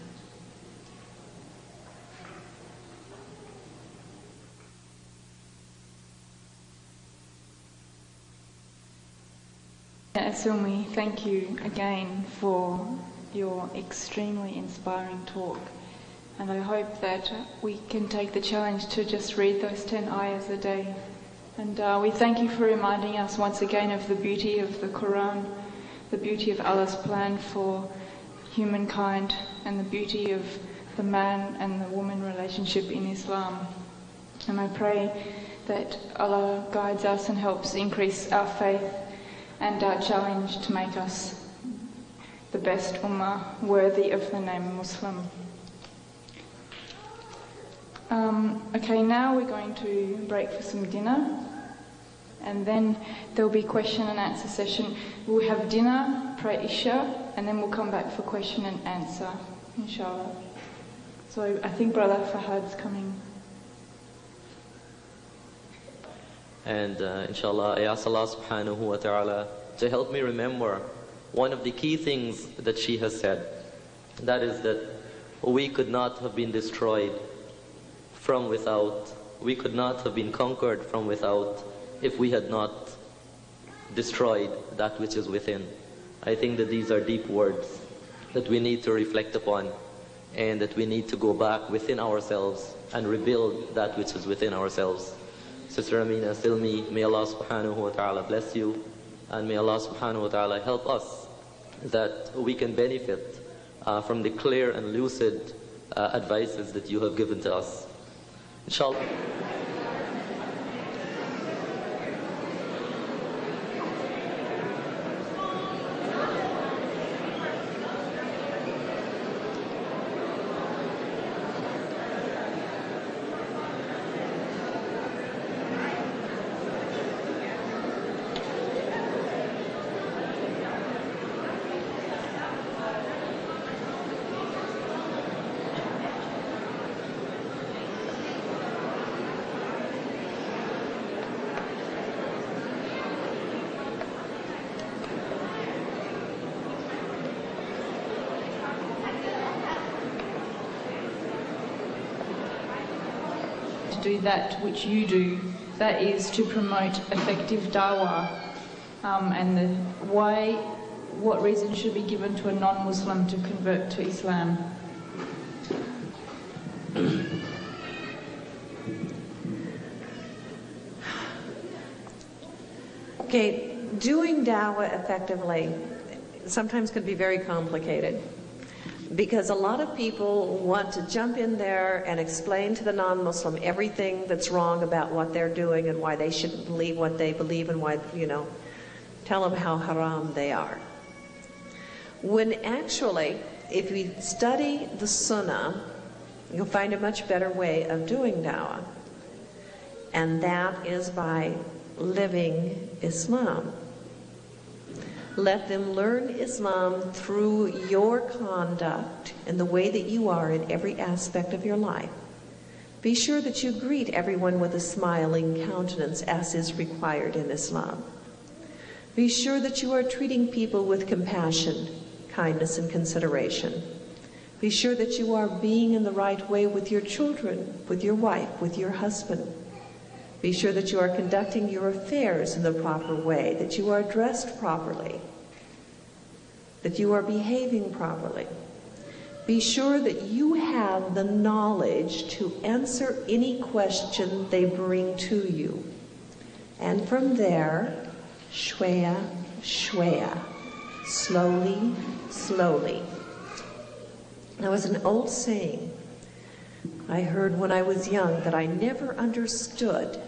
Speaker 1: Assilmi, thank you again for your extremely inspiring talk. And I hope that we can take the challenge to just read those 10 ayahs a day. And we thank you for reminding us once again of the beauty of the Quran, the beauty of Allah's plan for humankind, and the beauty of the man and the woman relationship in Islam. And I pray that Allah guides us and helps increase our faith and our challenge to make us the best ummah worthy of the name Muslim. Okay, now we're going to break for some dinner, and then there'll be question and answer session. We'll have dinner, pray Isha, and then we'll come back for question and answer, inshallah. So I think Brother Fahad's coming.
Speaker 3: And inshallah, I ask Allah subhanahu wa ta'ala to help me remember one of the key things that she has said. That is that we could not have been destroyed from without. We could not have been conquered from without if we had not destroyed that which is within. I think that these are deep words that we need to reflect upon, and that we need to go back within ourselves and rebuild that which is within ourselves. Sister Aminah Assilmi, may Allah subhanahu wa ta'ala bless you, and may Allah subhanahu wa ta'ala help us that we can benefit from the clear and lucid advices that you have given to us. Inshallah.
Speaker 1: Do that which you do, that is to promote effective dawah, and what reason should be given to a non-Muslim to convert to Islam?
Speaker 5: Okay, doing dawah effectively sometimes can be very complicated, because a lot of people want to jump in there and explain to the non-Muslim everything that's wrong about what they're doing and why they shouldn't believe what they believe, and why, tell them how haram they are. When actually, if we study the Sunnah, you'll find a much better way of doing dawah. And that is by living Islam. Let them learn Islam through your conduct and the way that you are in every aspect of your life. Be sure that you greet everyone with a smiling countenance, as is required in Islam. Be sure that you are treating people with compassion, kindness, and consideration. Be sure that you are being in the right way with your children, with your wife, with your husband. Be sure that you are conducting your affairs in the proper way, that you are dressed properly, that you are behaving properly. Be sure that you have the knowledge to answer any question they bring to you. And from there, shwaya, shwaya, slowly, slowly. There was an old saying I heard when I was young that I never understood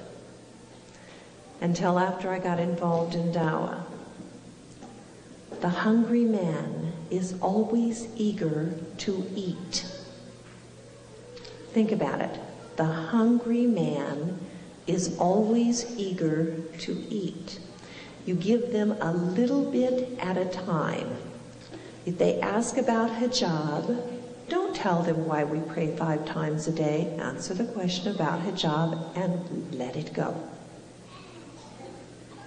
Speaker 5: until after I got involved in dawah. The hungry man is always eager to eat. Think about it. The hungry man is always eager to eat. You give them a little bit at a time. If they ask about hijab, don't tell them why we pray 5 times a day. Answer the question about hijab and let it go.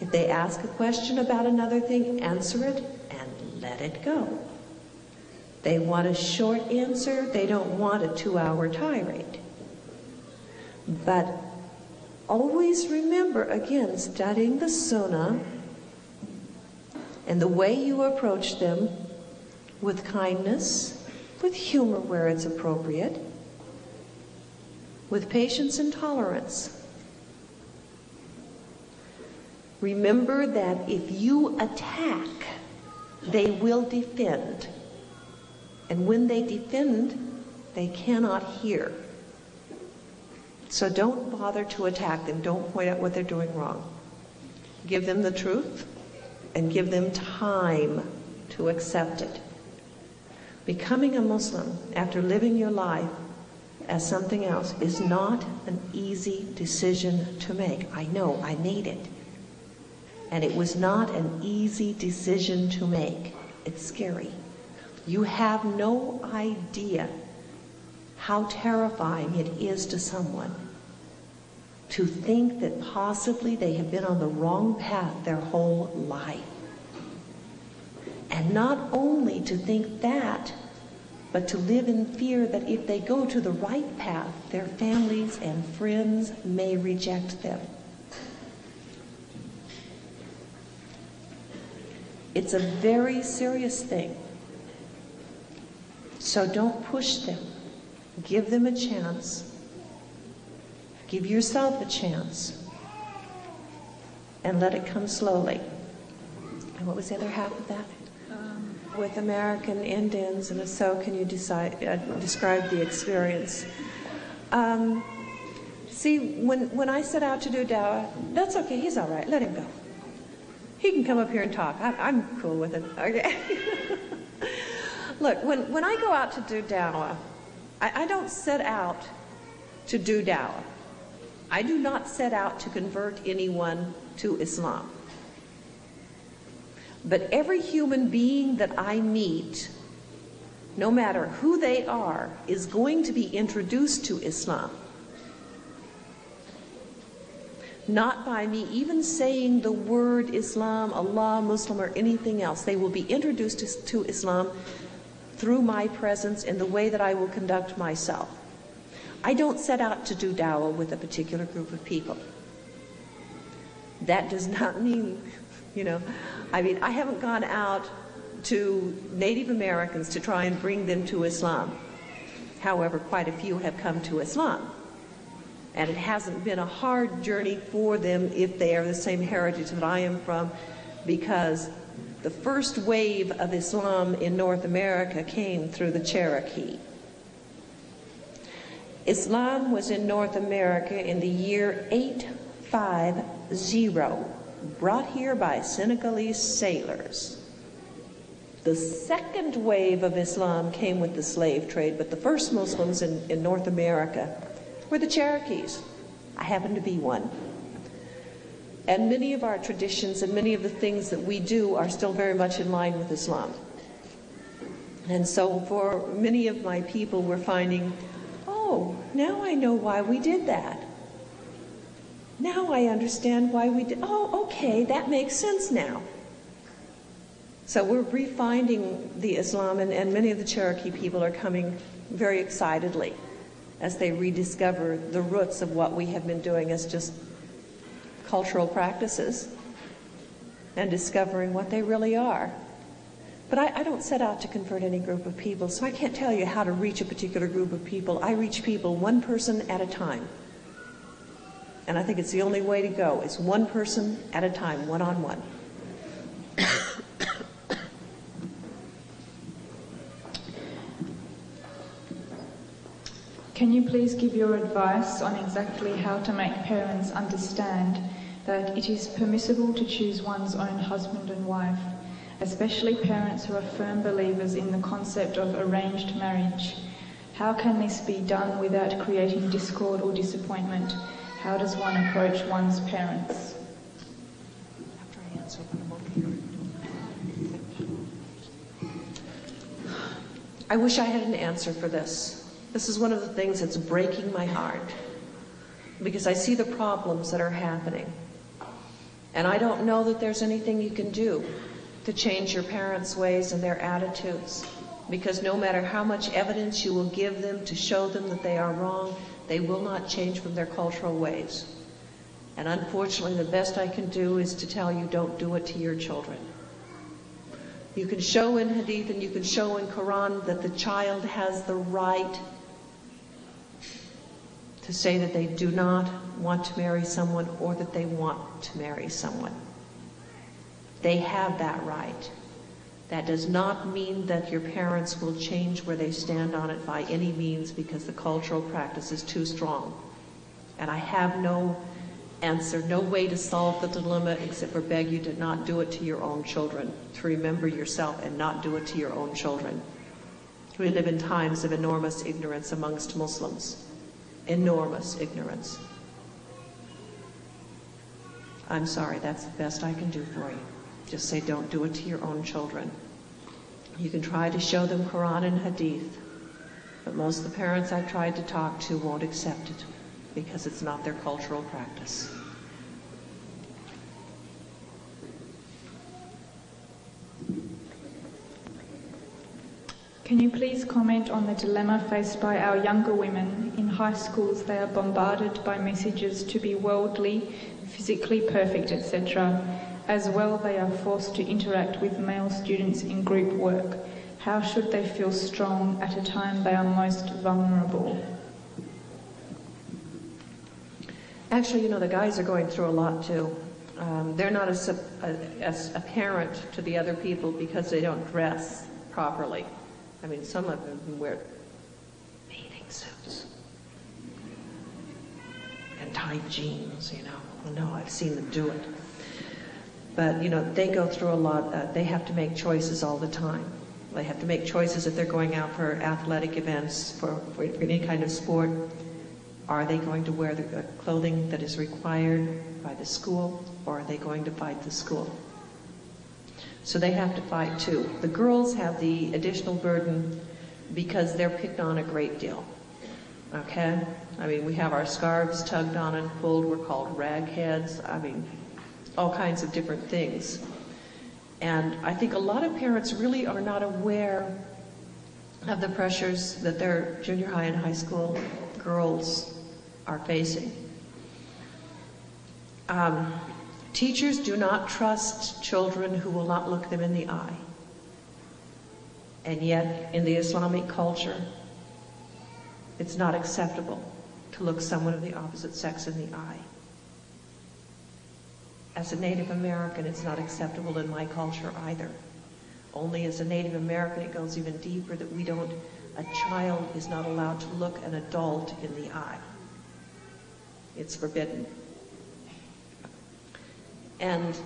Speaker 5: If they ask a question about another thing, answer it and let it go. They want a short answer. They don't want a 2-hour tirade. But always remember, again, studying the Sunnah, And the way you approach them, with kindness, with humor where it's appropriate, with patience and tolerance. Remember that if you attack, they will defend. And when they defend, they cannot hear. So don't bother to attack them. Don't point out what they're doing wrong. Give them the truth and give them time to accept it. Becoming a Muslim after living your life as something else is not an easy decision to make. I know, I made it. And it was not an easy decision to make. It's scary. You have no idea how terrifying it is to someone to think that possibly they have been on the wrong path their whole life. And not only to think that, but to live in fear that if they go to the right path, their families and friends may reject them. It's a very serious thing. So don't push them. Give them a chance. Give yourself a chance. And let it come slowly. And what was the other half of that? With American Indians, and if so, can you describe the experience? See, when I set out to do dawah, that's okay, he's all right, let him go. He can come up here and talk. I'm cool with it, okay? Look, when I go out to do dawah, I don't set out to do dawah. I do not set out to convert anyone to Islam. But every human being that I meet, no matter who they are, is going to be introduced to Islam. Not by me even saying the word Islam, Allah, Muslim, or anything else. They will be introduced to Islam through my presence in the way that I will conduct myself. I don't set out to do dawah with a particular group of people. That does not mean, I haven't gone out to Native Americans to try and bring them to Islam. However, quite a few have come to Islam. And it hasn't been a hard journey for them if they are the same heritage that I am from, because the first wave of Islam in North America came through the Cherokee. Islam was in North America in the year 850, brought here by Senegalese sailors. The second wave of Islam came with the slave trade, but the first Muslims in North America were the Cherokees. I happen to be one. And many of our traditions and many of the things that we do are still very much in line with Islam. And so for many of my people, we're finding, oh, now I know why we did that. Now I understand why we did. Oh, okay, that makes sense now. So we're refinding the Islam, and many of the Cherokee people are coming very excitedly as they rediscover the roots of what we have been doing as just cultural practices and discovering what they really are. But I don't set out to convert any group of people, so I can't tell you how to reach a particular group of people. I reach people one person at a time. And I think it's the only way to go. It's one person at a time, one-on-one.
Speaker 1: Can you please give your advice on exactly how to make parents understand that it is permissible to choose one's own husband and wife, especially parents who are firm believers in the concept of arranged marriage? How can this be done without creating discord or disappointment? How does one approach one's parents?
Speaker 5: After I answer, I wish I had an answer for this. This is one of the things that's breaking my heart, because I see the problems that are happening. And I don't know that there's anything you can do to change your parents' ways and their attitudes, because no matter how much evidence you will give them to show them that they are wrong, they will not change from their cultural ways. And unfortunately, the best I can do is to tell you, don't do it to your children. You can show in Hadith and you can show in Quran that the child has the right to say that they do not want to marry someone or that they want to marry someone. They have that right. That does not mean that your parents will change where they stand on it by any means because the cultural practice is too strong. And I have no answer, no way to solve the dilemma except for beg you to not do it to your own children, to remember yourself and not do it to your own children. We live in times of enormous ignorance amongst Muslims. Enormous ignorance. I'm sorry, that's the best I can do for you. Just say don't do it to your own children. You can try to show them Quran and Hadith, but most of the parents I've tried to talk to won't accept it because it's not their cultural practice.
Speaker 1: Can you please comment on the dilemma faced by our younger women? In high schools, they are bombarded by messages to be worldly, physically perfect, etc. As well, they are forced to interact with male students in group work. How should they feel strong at a time they are most vulnerable?
Speaker 5: Actually, the guys are going through a lot too. They're not as apparent to the other people because they don't dress properly. I mean, some of them wear bathing suits and tight jeans, I know, I've seen them do it. But, they go through a lot. They have to make choices all the time. They have to make choices if they're going out for athletic events, for any kind of sport. Are they going to wear the clothing that is required by the school, or are they going to fight the school? So they have to fight too. The girls have the additional burden because they're picked on a great deal. Okay? I mean, we have our scarves tugged on and pulled. We're called ragheads. I mean, all kinds of different things. And I think a lot of parents really are not aware of the pressures that their junior high and high school girls are facing. Teachers do not trust children who will not look them in the eye. And yet, in the Islamic culture, it's not acceptable to look someone of the opposite sex in the eye. As a Native American, it's not acceptable in my culture either. Only as a Native American, it goes even deeper that a child is not allowed to look an adult in the eye. It's forbidden. And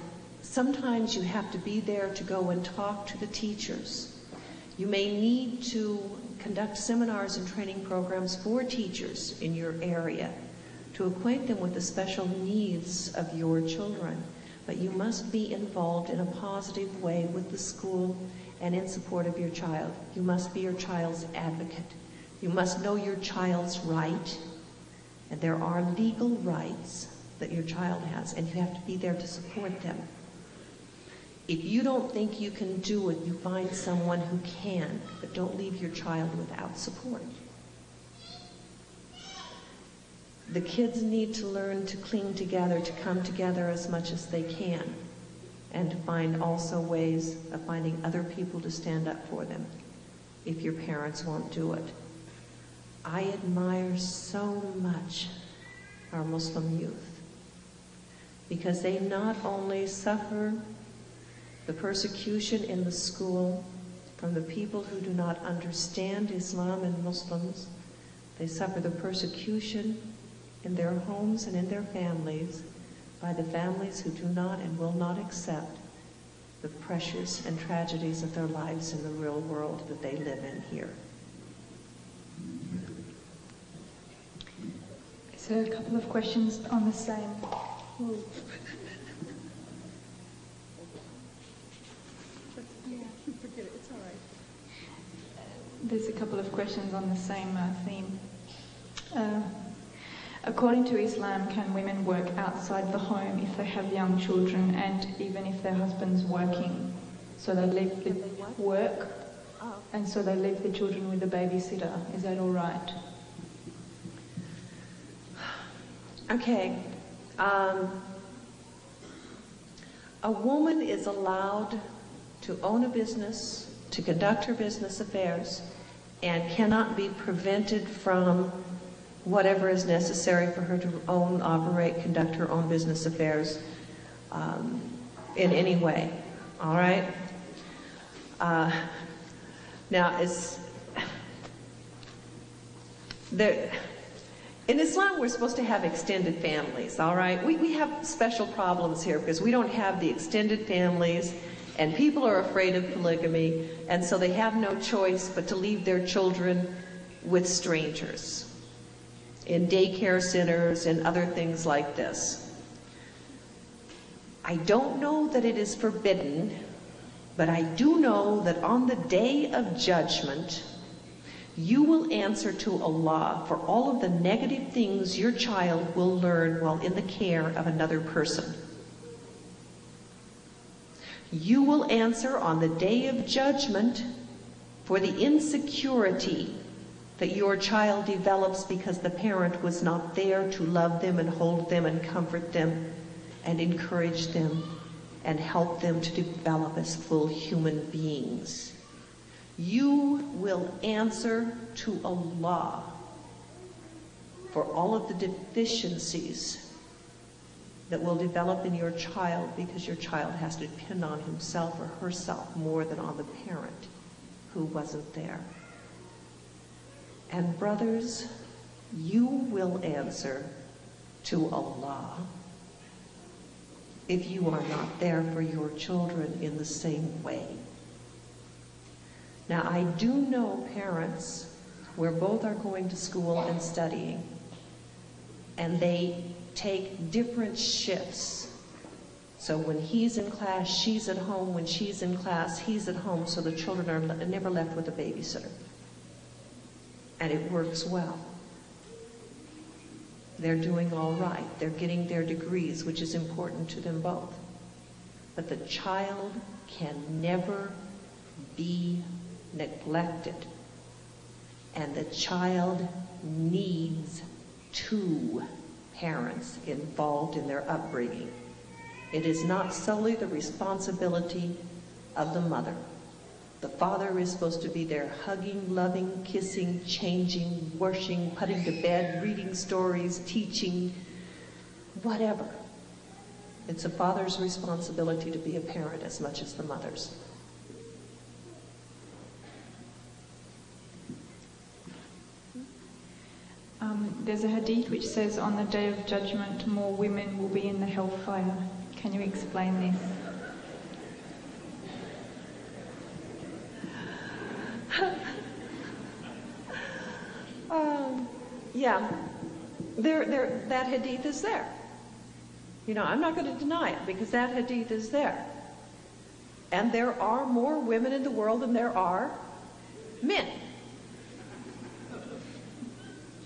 Speaker 5: sometimes you have to be there to go and talk to the teachers. You may need to conduct seminars and training programs for teachers in your area to acquaint them with the special needs of your children. But you must be involved in a positive way with the school and in support of your child. You must be your child's advocate. You must know your child's right, and there are legal rights that your child has, and you have to be there to support them. If you don't think you can do it, you find someone who can, but don't leave your child without support. The kids need to learn to cling together, to come together as much as they can, and to find also ways of finding other people to stand up for them if your parents won't do it. I admire so much our Muslim youth because they not only suffer the persecution in the school from the people who do not understand Islam and Muslims, they suffer the persecution in their homes and in their families by the families who do not and will not accept the pressures and tragedies of their lives in the real world that they live in here.
Speaker 1: So a couple of questions on the same. There's a couple of questions on the same theme. According to Islam, can women work outside the home if they have young children and even if their husband's working? So they leave the work and so they leave the children with the babysitter. Is that all right?
Speaker 5: Okay. A woman is allowed to own a business, to conduct her business affairs, and cannot be prevented from whatever is necessary for her to own, operate, conduct her own business affairs in any way. All right? Now, in Islam, we're supposed to have extended families, all right? We have special problems here because we don't have the extended families, and people are afraid of polygamy, and so they have no choice but to leave their children with strangers in daycare centers and other things like this. I don't know that it is forbidden, but I do know that on the day of judgment, you will answer to Allah for all of the negative things your child will learn while in the care of another person. You will answer on the day of judgment for the insecurity that your child develops because the parent was not there to love them and hold them and comfort them and encourage them and help them to develop as full human beings. You will answer to Allah for all of the deficiencies that will develop in your child because your child has to depend on himself or herself more than on the parent who wasn't there. And brothers, you will answer to Allah if you are not there for your children in the same way. Now, I do know parents where both are going to school and studying, and they take different shifts. So when he's in class, she's at home. When she's in class, he's at home, so the children are never left with a babysitter. And it works well. They're doing all right. They're getting their degrees, which is important to them both. But the child can never be neglected. And the child needs two parents involved in their upbringing. It is not solely the responsibility of the mother. The father is supposed to be there hugging, loving, kissing, changing, washing, putting to bed, reading stories, teaching, whatever. It's a father's responsibility to be a parent as much as the mother's.
Speaker 1: There's a hadith which says on the day of judgment more women will be in the hellfire. Can you explain this?
Speaker 5: Yeah, that hadith is there. You know, I'm not going to deny it because that hadith is there. And there are more women in the world than there are men.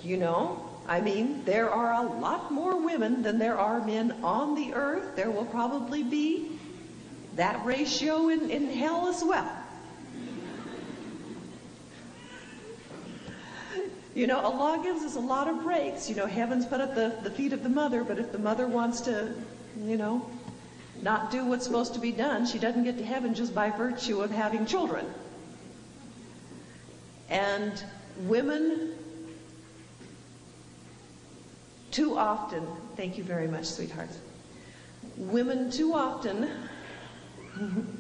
Speaker 5: You know, I mean, there are a lot more women than there are men on the earth. There will probably be that ratio in hell as well. You know, Allah gives us a lot of breaks. You know, heaven's put at the feet of the mother, but if the mother wants to, you know, not do what's supposed to be done, she doesn't get to heaven just by virtue of having children. And women, too often, thank you very much, sweethearts. Women too often, I'm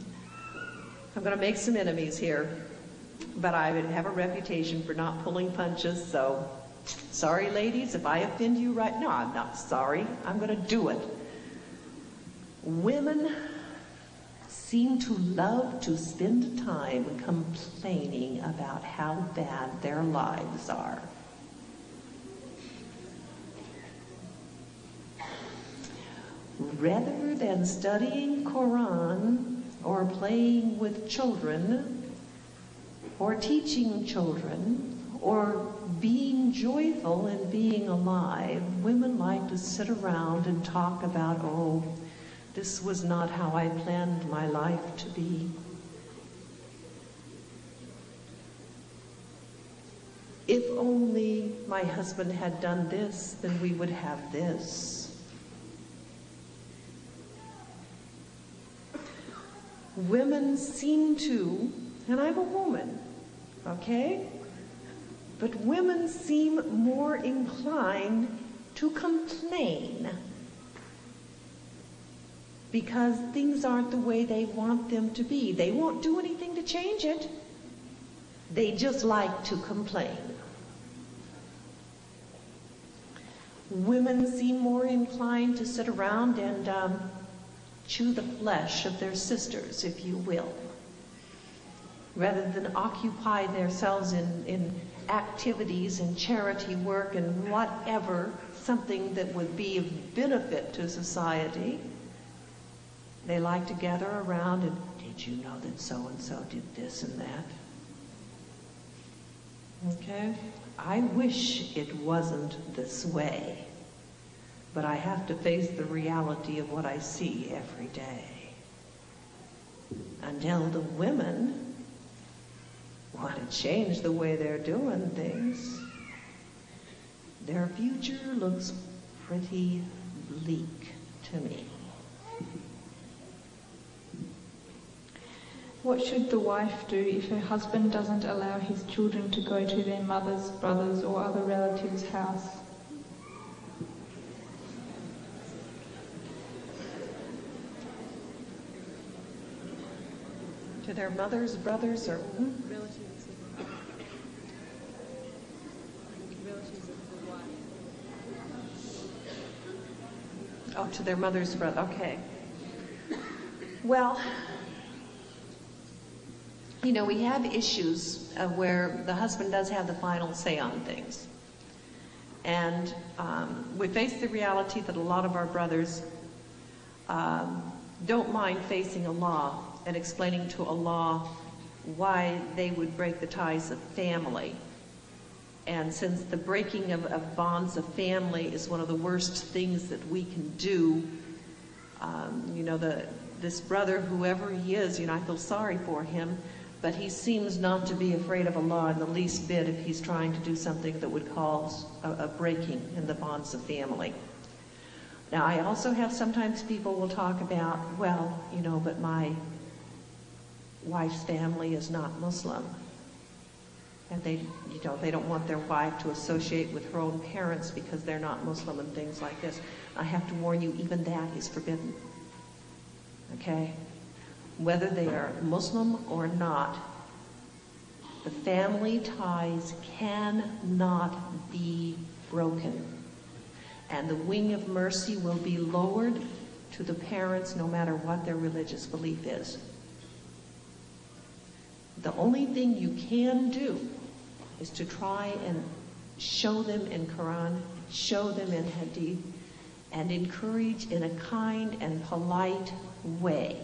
Speaker 5: going to make some enemies here, but I would have a reputation for not pulling punches, so sorry, ladies, if I offend you right now. I'm not sorry. I'm going to do it. Women seem to love to spend time complaining about how bad their lives are. Rather than studying Quran or playing with children or teaching children or being joyful and being alive, women like to sit around and talk about, oh, this was not how I planned my life to be. If only my husband had done this, then we would have this. women seem to, and I'm a woman, okay? But women seem more inclined to complain because things aren't the way they want them to be. They won't do anything to change it. They just like to complain. Women seem more inclined to sit around and chew the flesh of their sisters, if you will, rather than occupy themselves in activities and charity work and whatever, something that would be of benefit to society. They like to gather around and, did you know that so-and-so did this and that? Okay? I wish it wasn't this way, but I have to face the reality of what I see every day. Until the women want to change the way they're doing things, their future looks pretty bleak to me.
Speaker 1: What should the wife do if her husband doesn't allow his children to go to their mother's, brother's or other relative's house?
Speaker 5: To their mothers, brothers, or
Speaker 6: Relatives of the wife.
Speaker 5: oh, to their mother's brother. Okay. Well, you know, we have issues where the husband does have the final say on things. And we face the reality that a lot of our brothers don't mind facing a law and explaining to a law why they would break the ties of family. And since the breaking of bonds of family is one of the worst things that we can do, you know, this brother, whoever he is, you know, I feel sorry for him, but he seems not to be afraid of a law in the least bit if he's trying to do something that would cause a breaking in the bonds of family. Now, I also have sometimes people will talk about, well, you know, but my wife's family is not Muslim. And they, you know, they don't want their wife to associate with her own parents because they're not Muslim and things like this. I have to warn you, even that is forbidden. Okay? Whether they are Muslim or not, the family ties cannot be broken. And the wing of mercy will be lowered to the parents no matter what their religious belief is. The only thing you can do is to try and show them in Quran, show them in Hadith, and encourage in a kind and polite way.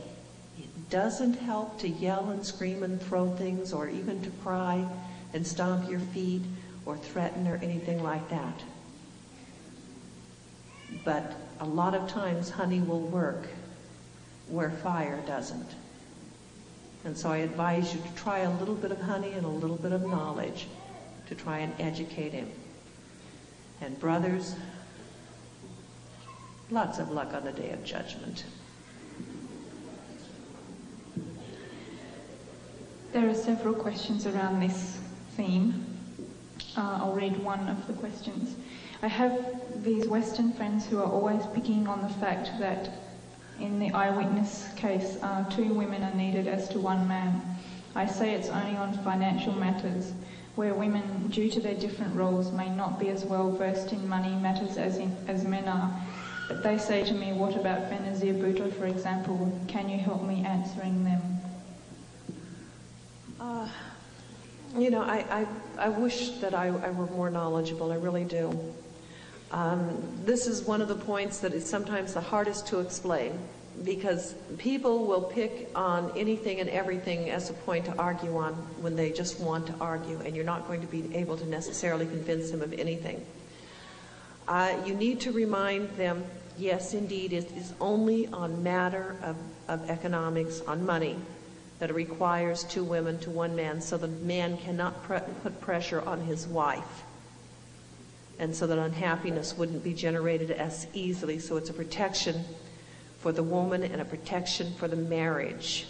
Speaker 5: It doesn't help to yell and scream and throw things or even to cry and stomp your feet or threaten or anything like that. But a lot of times honey will work where fire doesn't. And so I advise you to try a little bit of honey and a little bit of knowledge to try and educate him. And brothers, lots of luck on the Day of Judgment.
Speaker 1: There are several questions around this theme. I'll read one of the questions. I have these Western friends who are always picking on the fact that in the eyewitness case, 2 women are needed as to 1 man. I say it's only on financial matters, where women, due to their different roles, may not be as well versed in money matters as men are. But they say to me, what about Benazir Bhutto, for example? Can you help me answering them?
Speaker 5: You know, I wish that I were more knowledgeable, I really do. This is one of the points that is sometimes the hardest to explain, because people will pick on anything and everything as a point to argue on when they just want to argue, and you're not going to be able to necessarily convince them of anything. You need to remind them, yes, indeed, it is only on matter of economics, on money, that it requires 2 women to 1 man, so the man cannot put pressure on his wife, and so that unhappiness wouldn't be generated as easily. So it's a protection for the woman and a protection for the marriage.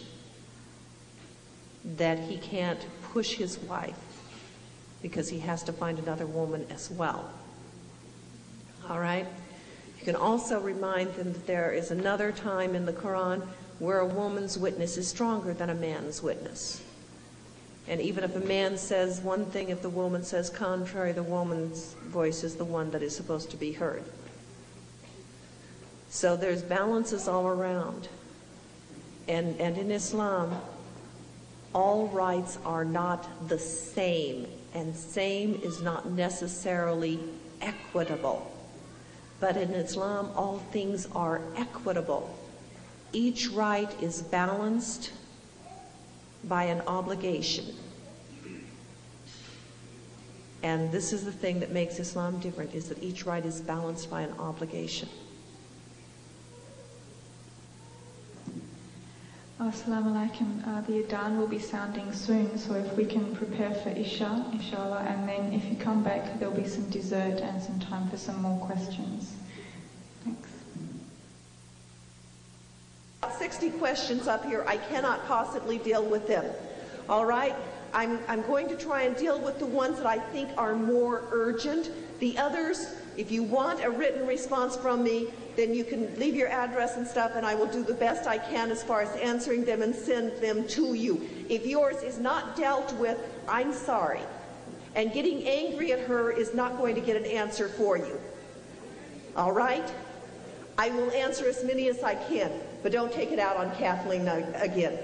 Speaker 5: that he can't push his wife because he has to find another woman as well. All right? You can also remind them that there is another time in the Quran where a woman's witness is stronger than a man's witness. And even if a man says one thing, if the woman says contrary, the woman's voice is the one that is supposed to be heard. So there's balances all around. And in Islam, all rights are not the same, and same is not necessarily equitable. But in Islam, all things are equitable. Each right is balanced by an obligation. And this is the thing that makes Islam different, is that each right is balanced by an obligation.
Speaker 1: Assalamu alaikum. The Adhan will be sounding soon, so if we can prepare for Isha, inshallah, and then if you come back, there'll be some dessert and some time for some more questions. Thanks.
Speaker 4: 60 questions up here. I cannot possibly deal with them. All right? I'm going to try and deal with the ones that I think are more urgent. The others, if you want a written response from me, then you can leave your address and stuff, and I will do the best I can as far as answering them and send them to you. If yours is not dealt with, I'm sorry. And getting angry at her is not going to get an answer for you. All right? I will answer as many as I can, but don't take it out on Kathleen again.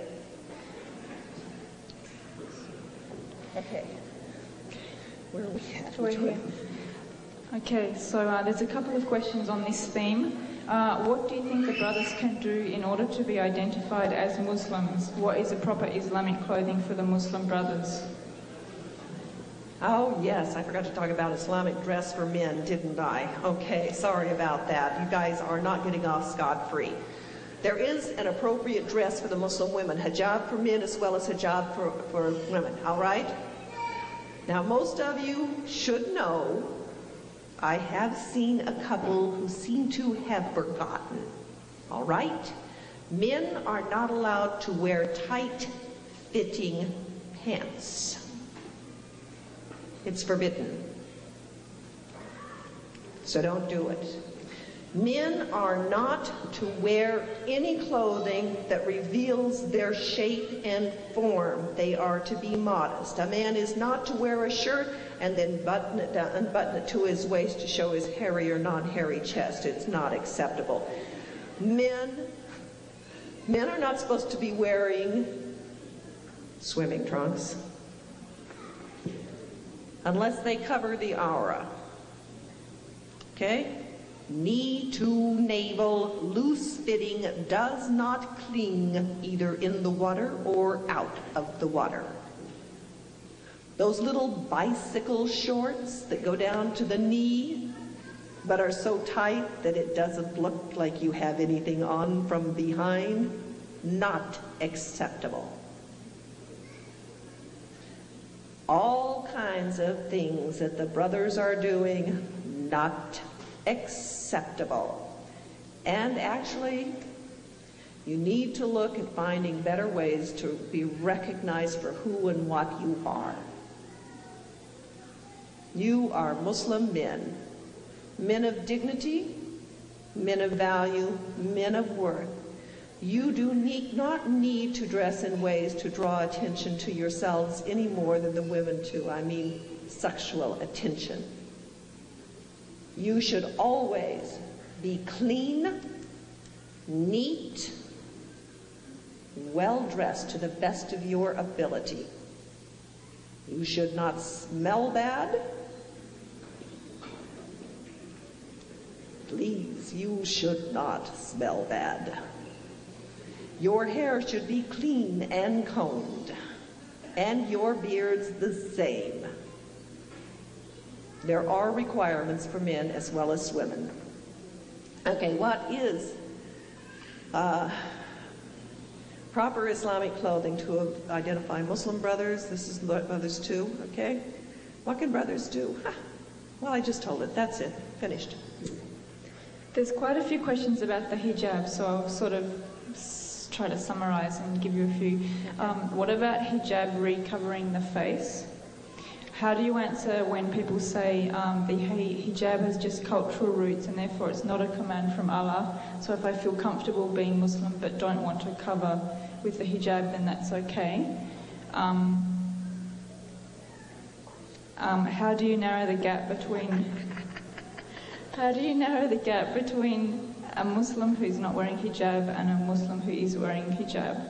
Speaker 4: Okay. Where are we at?
Speaker 1: We're here. Okay, so there's a couple of questions on this theme. What do you think the brothers can do in order to be identified as Muslims? What is a proper Islamic clothing for the Muslim brothers?
Speaker 4: Oh, yes, I forgot to talk about Islamic dress for men, didn't I? Okay, sorry about that. You guys are not getting off scot-free. There is an appropriate dress for the Muslim women, hijab for men as well as hijab for women, all right? Now, most of you should know I have seen a couple who seem to have forgotten, all right? Men are not allowed to wear tight-fitting pants. It's forbidden. So don't do it. Men are not to wear any clothing that reveals their shape and form. They are to be modest. A man is not to wear a shirt and then unbutton it to his waist to show his hairy or non-hairy chest. It's not acceptable. Men are not supposed to be wearing swimming trunks unless they cover the aura. Okay? Knee to navel, loose fitting, does not cling either in the water or out of the water. Those little bicycle shorts that go down to the knee but are so tight that it doesn't look like you have anything on from behind, not acceptable. All kinds of things that the brothers are doing, not acceptable. And actually, you need to look at finding better ways to be recognized for who and what you are. You are Muslim men, men of dignity, men of value, men of worth. You do not need to dress in ways to draw attention to yourselves any more than the women do. I mean, sexual attention. You should always be clean, neat, well-dressed to the best of your ability. You should not smell bad. Please, you should not smell bad. Your hair should be clean and combed, and your beards the same. There are requirements for men as well as women. Okay, what is proper Islamic clothing to identify Muslim brothers? This is what brothers do, okay? What can brothers do? Well, I just told it. That's it. Finished.
Speaker 1: There's quite a few questions about the hijab, so I'll sort of
Speaker 7: try to summarize and give you a few. What about hijab recovering the face? How do you answer when people say the hijab has just cultural roots and therefore it's not a command from Allah? So if I feel comfortable being Muslim but don't want to cover with the hijab, then that's okay. How do you narrow the gap between a Muslim who's not wearing hijab and a Muslim who is wearing hijab?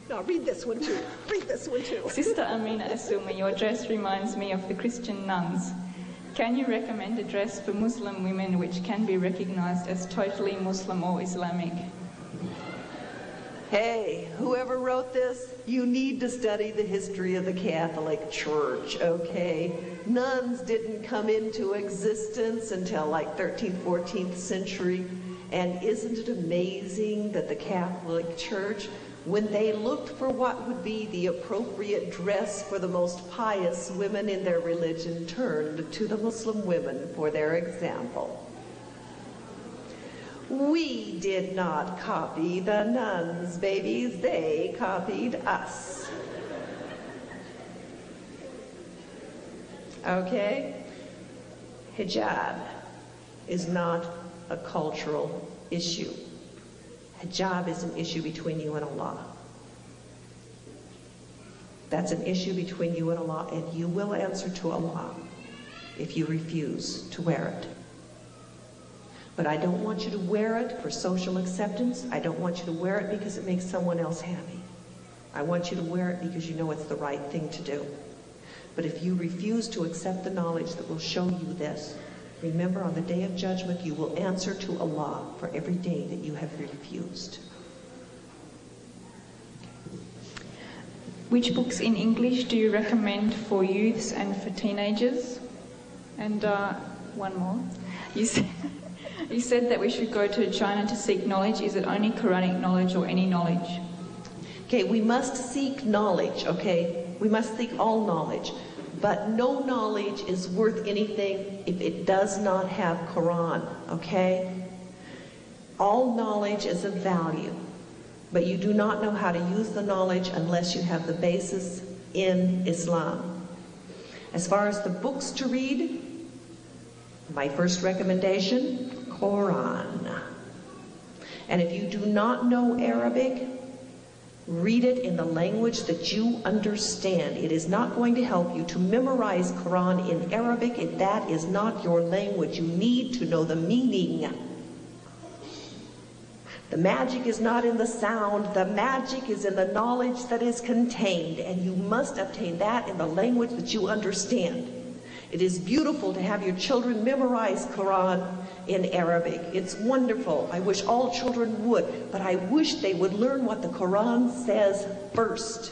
Speaker 4: No, read this one too. Read this one too.
Speaker 7: Sister Aminah Assilmi, your dress reminds me of the Christian nuns. Can you recommend a dress for Muslim women which can be recognized as totally Muslim or Islamic?
Speaker 5: Hey, whoever wrote this, you need to study the history of the Catholic Church, okay? Nuns didn't come into existence until like 13th, 14th century. And isn't it amazing that the Catholic Church, when they looked for what would be the appropriate dress for the most pious women in their religion, turned to the Muslim women for their example. We did not copy the nuns, babies. They copied us. Okay? Hijab is not a cultural issue. Hijab is an issue between you and Allah. That's an issue between you and Allah, and you will answer to Allah if you refuse to wear it. But I don't want you to wear it for social acceptance. I don't want you to wear it because it makes someone else happy. I want you to wear it because you know it's the right thing to do. But if you refuse to accept the knowledge that will show you this, remember on the day of judgment you will answer to Allah for every day that you have refused.
Speaker 7: Which books in English do you recommend for youths and for teenagers? And one more. You said that we should go to China to seek knowledge. Is it only Quranic knowledge or any knowledge?
Speaker 5: Okay, we must seek knowledge, okay? We must seek all knowledge. But no knowledge is worth anything if it does not have Quran, okay? All knowledge is of value, but you do not know how to use the knowledge unless you have the basis in Islam. As far as the books to read, my first recommendation, Quran. And if you do not know Arabic, read it in the language that you understand. It is not going to help you to memorize Quran in Arabic if that is not your language. You need to know the meaning. The magic is not in the sound. The magic is in the knowledge that is contained, and you must obtain that in the language that you understand. It is beautiful to have your children memorize Quran in Arabic. It's wonderful. I wish all children would, but I wish they would learn what the Quran says first,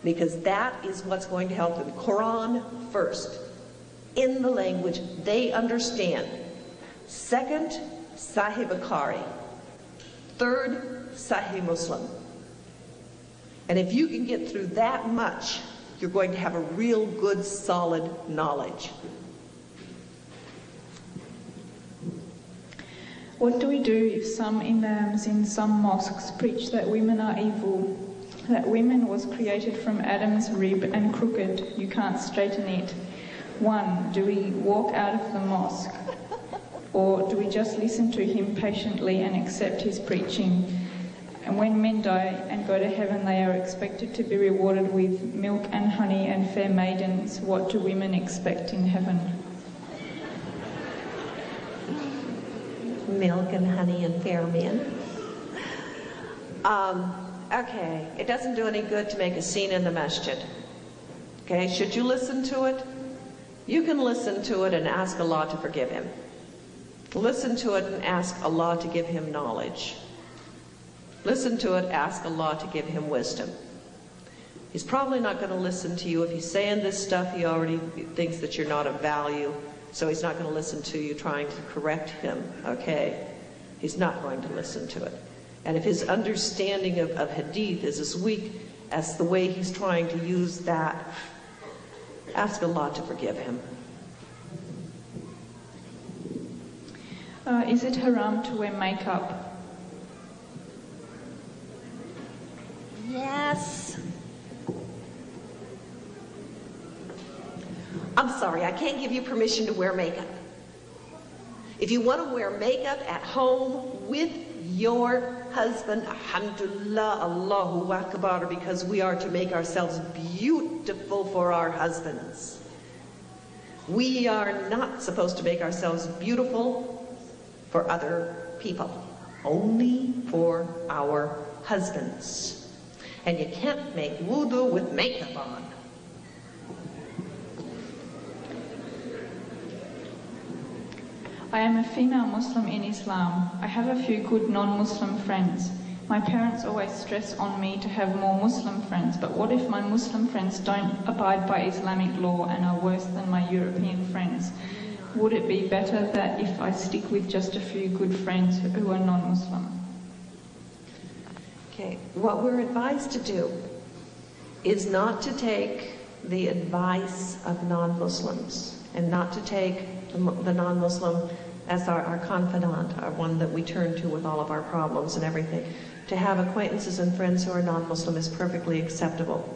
Speaker 5: because that is what's going to help them. Quran first, in the language they understand. Second, Sahih Bukhari. Third, Sahih Muslim. And if you can get through that much, you're going to have a real good, solid knowledge.
Speaker 7: What do we do if some imams in some mosques preach that women are evil, that women was created from Adam's rib and crooked, you can't straighten it? 1, do we walk out of the mosque? Or do we just listen to him patiently and accept his preaching? And when men die and go to heaven, they are expected to be rewarded with milk and honey and fair maidens. What do women expect in heaven?
Speaker 5: Milk and honey and fair men. Okay, it doesn't do any good to make a scene in the masjid. Okay, should you listen to it? You can listen to it and ask Allah to forgive him. Listen to it and ask Allah to give him knowledge. Listen to it, ask Allah to give him wisdom. He's probably not going to listen to you. If he's saying this stuff, he already thinks that you're not of value, so he's not going to listen to you trying to correct him, okay? He's not going to listen to it. And if his understanding of hadith is as weak as the way he's trying to use that, ask Allah to forgive him.
Speaker 7: Is it haram to wear makeup
Speaker 5: sorry, I can't give you permission to wear makeup. If you want to wear makeup at home with your husband, alhamdulillah, Allahu Akbar, because we are to make ourselves beautiful for our husbands. We are not supposed to make ourselves beautiful for other people, only for our husbands. And you can't make wudu with makeup on.
Speaker 7: I am a female Muslim in Islam. I have a few good non-Muslim friends. My parents always stress on me to have more Muslim friends, but what if my Muslim friends don't abide by Islamic law and are worse than my European friends? Would it be better that if I stick with just a few good friends who are non-Muslim?
Speaker 5: Okay, what we're advised to do is not to take the advice of non-Muslims and not to take the non-Muslim as our confidant, our one that we turn to with all of our problems and everything. To have acquaintances and friends who are non-Muslim is perfectly acceptable.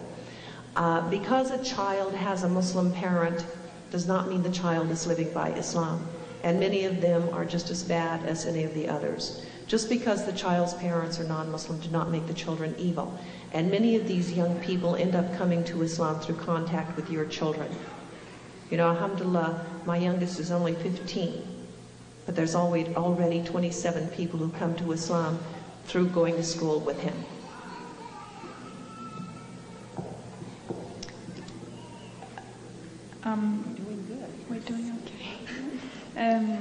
Speaker 5: Because a child has a Muslim parent does not mean the child is living by Islam. And many of them are just as bad as any of the others. Just because the child's parents are non-Muslim do not make the children evil. And many of these young people end up coming to Islam through contact with your children. You know, alhamdulillah, my youngest is only 15, but there's already 27 people who come to Islam through going to school with him.
Speaker 7: We're doing okay.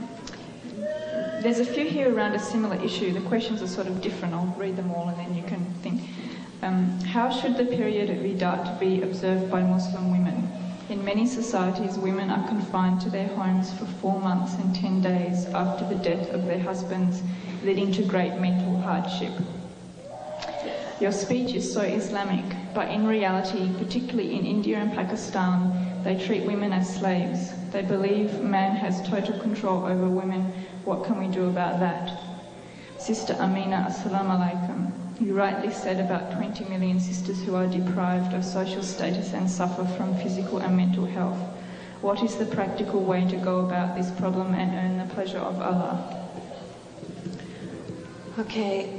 Speaker 7: There's a few here around a similar issue. The questions are sort of different. I'll read them all and then you can think. How should the period of Hijab be observed by Muslim women? In many societies, women are confined to their homes for 4 months and 10 days after the death of their husbands, leading to great mental hardship. Your speech is so Islamic, but in reality, particularly in India and Pakistan, they treat women as slaves. They believe man has total control over women. What can we do about that? Sister Aminah Assilmi, you rightly said about 20 million sisters who are deprived of social status and suffer from physical and mental health. What is the practical way to go about this problem and earn the pleasure of Allah?
Speaker 5: Okay,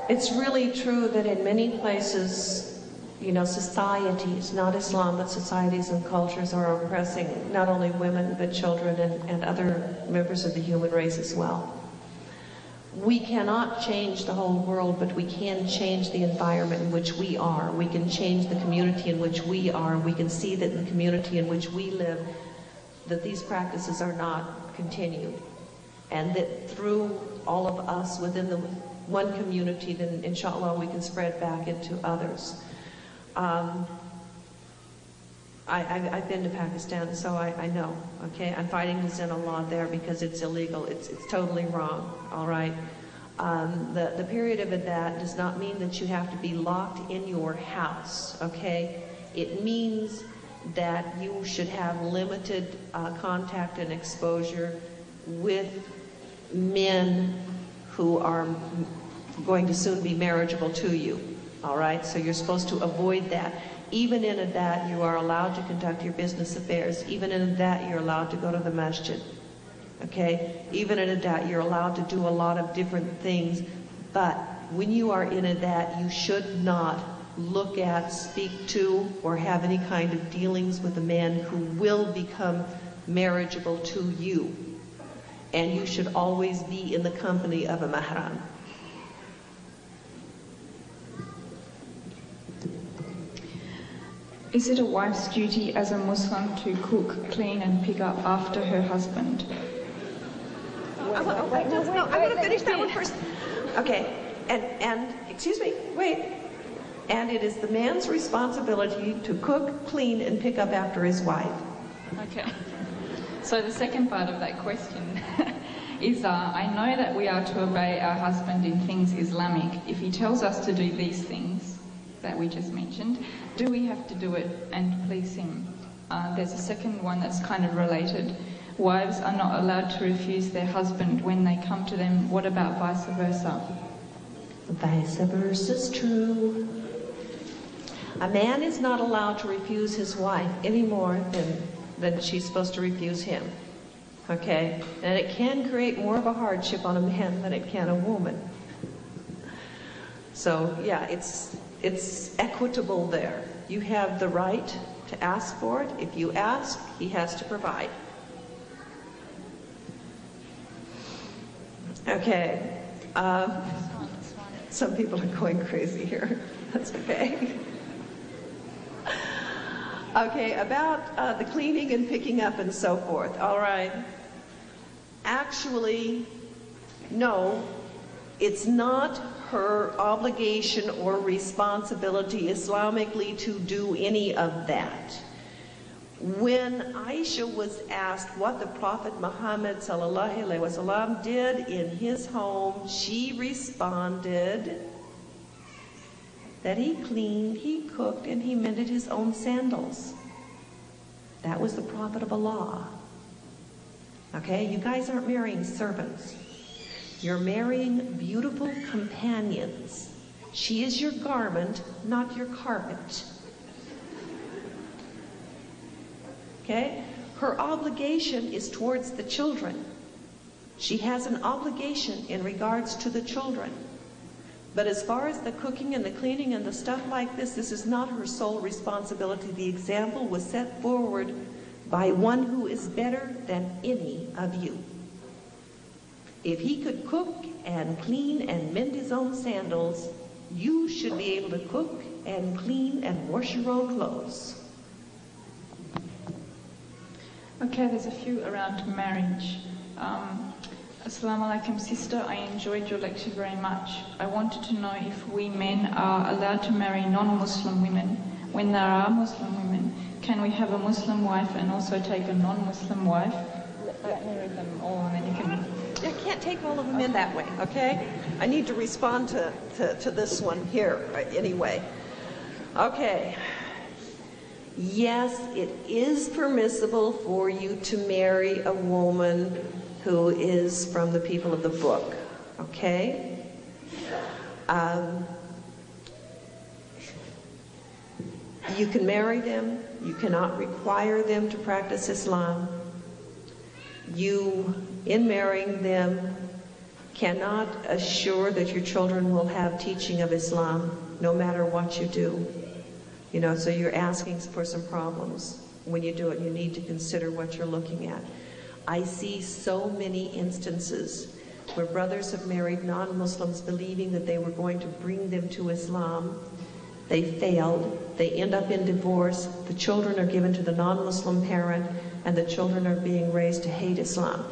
Speaker 5: it's really true that in many places, you know, societies, not Islam, but societies and cultures are oppressing not only women, but children and other members of the human race as well. We cannot change the whole world, but we can change the environment in which we are. We can change the community in which we are. We can see that in the community in which we live, that these practices are not continued. And that through all of us within the one community, then inshallah we can spread back into others. I've been to Pakistan, so I know, okay? I'm fighting the Zina law there because it's illegal. It's totally wrong, all right? The period of that does not mean that you have to be locked in your house, okay? It means that you should have limited contact and exposure with men who are going to soon be marriageable to you, all right? So you're supposed to avoid that. Even in that, you are allowed to conduct your business affairs. Even in that, you're allowed to go to the masjid. Okay? Even in that, you're allowed to do a lot of different things. But when you are in that, you should not look at, speak to, or have any kind of dealings with a man who will become marriageable to you. And you should always be in the company of a mahram.
Speaker 7: Is it a wife's duty as a Muslim to cook, clean and pick up after her husband?
Speaker 5: I want to finish that one first. Okay, and excuse me, wait. And it is the man's responsibility to cook, clean and pick up after his wife.
Speaker 7: Okay. So the second part of that question is, I know that we are to obey our husband in things Islamic. If he tells us to do these things that we just mentioned, do we have to do it and please him? There's a second one that's kind of related. Wives are not allowed to refuse their husband when they come to them. What about vice versa?
Speaker 5: Vice versa is true. A man is not allowed to refuse his wife any more than she's supposed to refuse him. Okay? And it can create more of a hardship on a man than it can a woman. So, yeah, it's equitable there. You have the right to ask for it. If you ask, he has to provide. Okay. Some people are going crazy here. That's okay. Okay, about the cleaning and picking up and so forth. All right. Actually, no, it's not her obligation or responsibility Islamically to do any of that. When Aisha was asked what the Prophet Muhammad ﷺ did in his home, she responded that he cleaned, he cooked, and he mended his own sandals. That was the Prophet of Allah. Okay, you guys aren't marrying servants. You're marrying beautiful companions. She is your garment, not your carpet. Okay? Her obligation is towards the children. She has an obligation in regards to the children. But as far as the cooking and the cleaning and the stuff like this is not her sole responsibility. The example was set forward by one who is better than any of you. If he could cook and clean and mend his own sandals, you should be able to cook and clean and wash your own clothes.
Speaker 7: Okay, there's a few around marriage. Assalamu alaikum, sister. I enjoyed your lecture very much. I wanted to know if we men are allowed to marry non-Muslim women. When there are Muslim women, can we have a Muslim wife and also take a non-Muslim wife? Let me read them all and then you can...
Speaker 4: I can't take all of them in that way, okay? I need to respond to this one here anyway. Okay. Yes, it is permissible for you to marry a woman who is from the people of the book, okay? You can marry them. You cannot require them to practice Islam. You, in marrying them, cannot assure that your children will have teaching of Islam no matter what you do. You know, so you're asking for some problems. When you do it, you need to consider what you're looking at. I see so many instances where brothers have married non-Muslims believing that they were going to bring them to Islam. They failed. They end up in divorce. The children are given to the non-Muslim parent, and the children are being raised to hate Islam.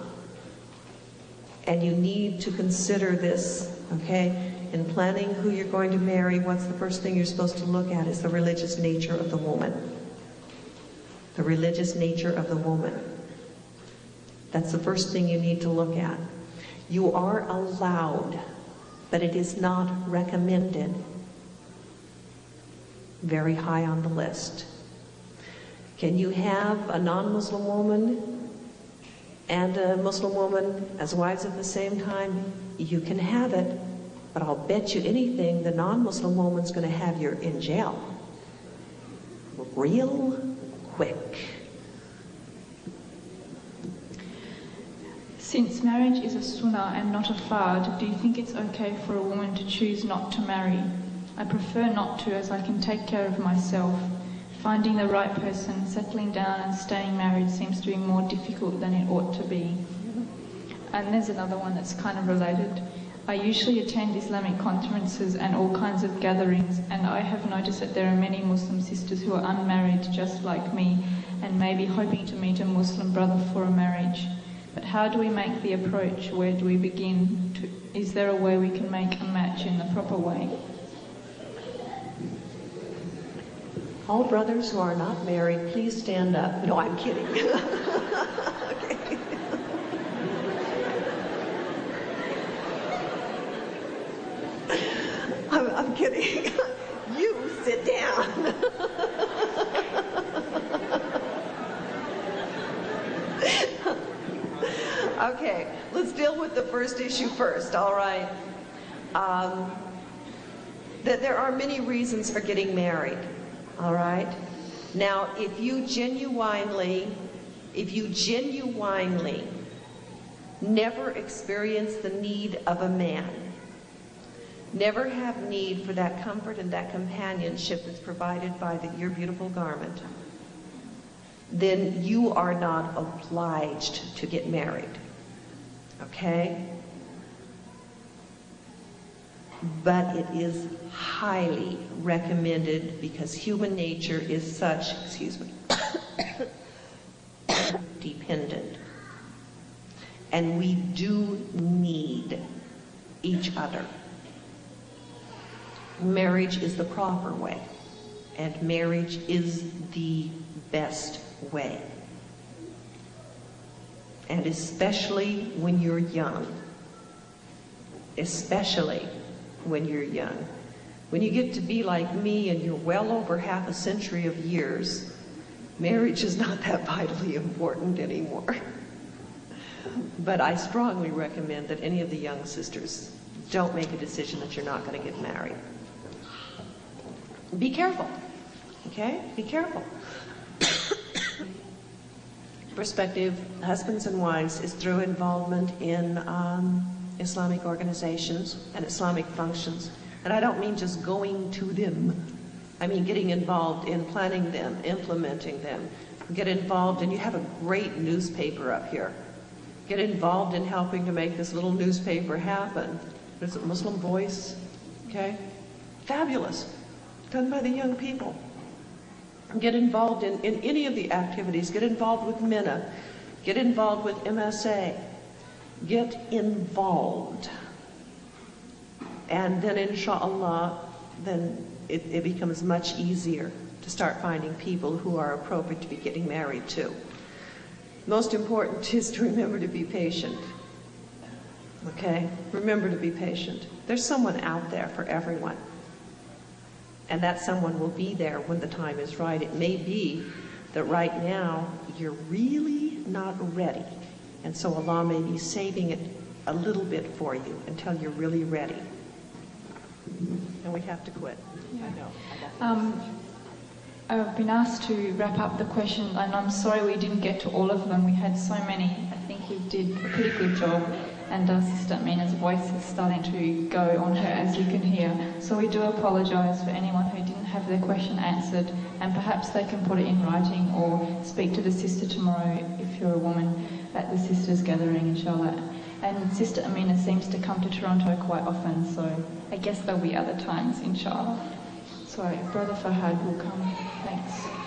Speaker 4: And you need to consider this, okay? In planning who you're going to marry, what's the first thing you're supposed to look at is the religious nature of the woman. The religious nature of the woman. That's the first thing you need to look at. You are allowed, but it is not recommended. Very high on the list. Can you have a non-Muslim woman and a Muslim woman as wives at the same time? You can have it, but I'll bet you anything the non-Muslim woman's going to have you in jail. Real quick.
Speaker 7: Since marriage is a sunnah and not a fard, do you think it's okay for a woman to choose not to marry? I prefer not to, as I can take care of myself. Finding the right person, settling down and staying married seems to be more difficult than it ought to be. And there's another one that's kind of related. I usually attend Islamic conferences and all kinds of gatherings, and I have noticed that there are many Muslim sisters who are unmarried just like me and maybe hoping to meet a Muslim brother for a marriage. But how do we make the approach? Where do we begin? Is there a way we can make a match in the proper way?
Speaker 5: All brothers who are not married, please stand up. No, I'm kidding. Okay. I'm kidding. You sit down. Okay, let's deal with the first issue first, all right? That there are many reasons for getting married. All right? Now, if you genuinely never experience the need of a man, never have need for that comfort and that companionship that's provided by your beautiful garment, then you are not obliged to get married. Okay? But it is highly recommended because human nature is such, dependent. And we do need each other. Marriage is the proper way, and marriage is the best way. And especially when you're young. Especially when you're young. When you get to be like me and you're well over half a century of years, marriage is not that vitally important anymore. But I strongly recommend that any of the young sisters don't make a decision that you're not going to get married. Be careful, okay? Be careful. Prospective husbands and wives is through involvement in Islamic organizations and Islamic functions. And I don't mean just going to them. I mean getting involved in planning them, implementing them. Get involved, and you have a great newspaper up here. Get involved in helping to make this little newspaper happen. There's a Muslim Voice, okay? Fabulous. Done by the young people. Get involved in any of the activities. Get involved with MENA. Get involved with MSA. Get involved. And then inshallah, then it becomes much easier to start finding people who are appropriate to be getting married to. Most important is to remember to be patient. Okay? Remember to be patient. There's someone out there for everyone. And that someone will be there when the time is right. It may be that right now you're really not ready. And so Allah may be saving it a little bit for you until you're really ready. And we have to quit.
Speaker 7: Yeah. I know. I've been asked to wrap up the questions, and I'm sorry we didn't get to all of them. We had so many. I think you did a pretty good job. And Sister Aminah's voice is starting to go on her, as you can hear. So we do apologise for anyone who didn't have their question answered, and perhaps they can put it in writing or speak to the sister tomorrow if you're a woman at the sisters' gathering, inshallah. And Sister Aminah seems to come to Toronto quite often, so I guess there'll be other times, inshallah. So Brother Fahad will come. Thanks.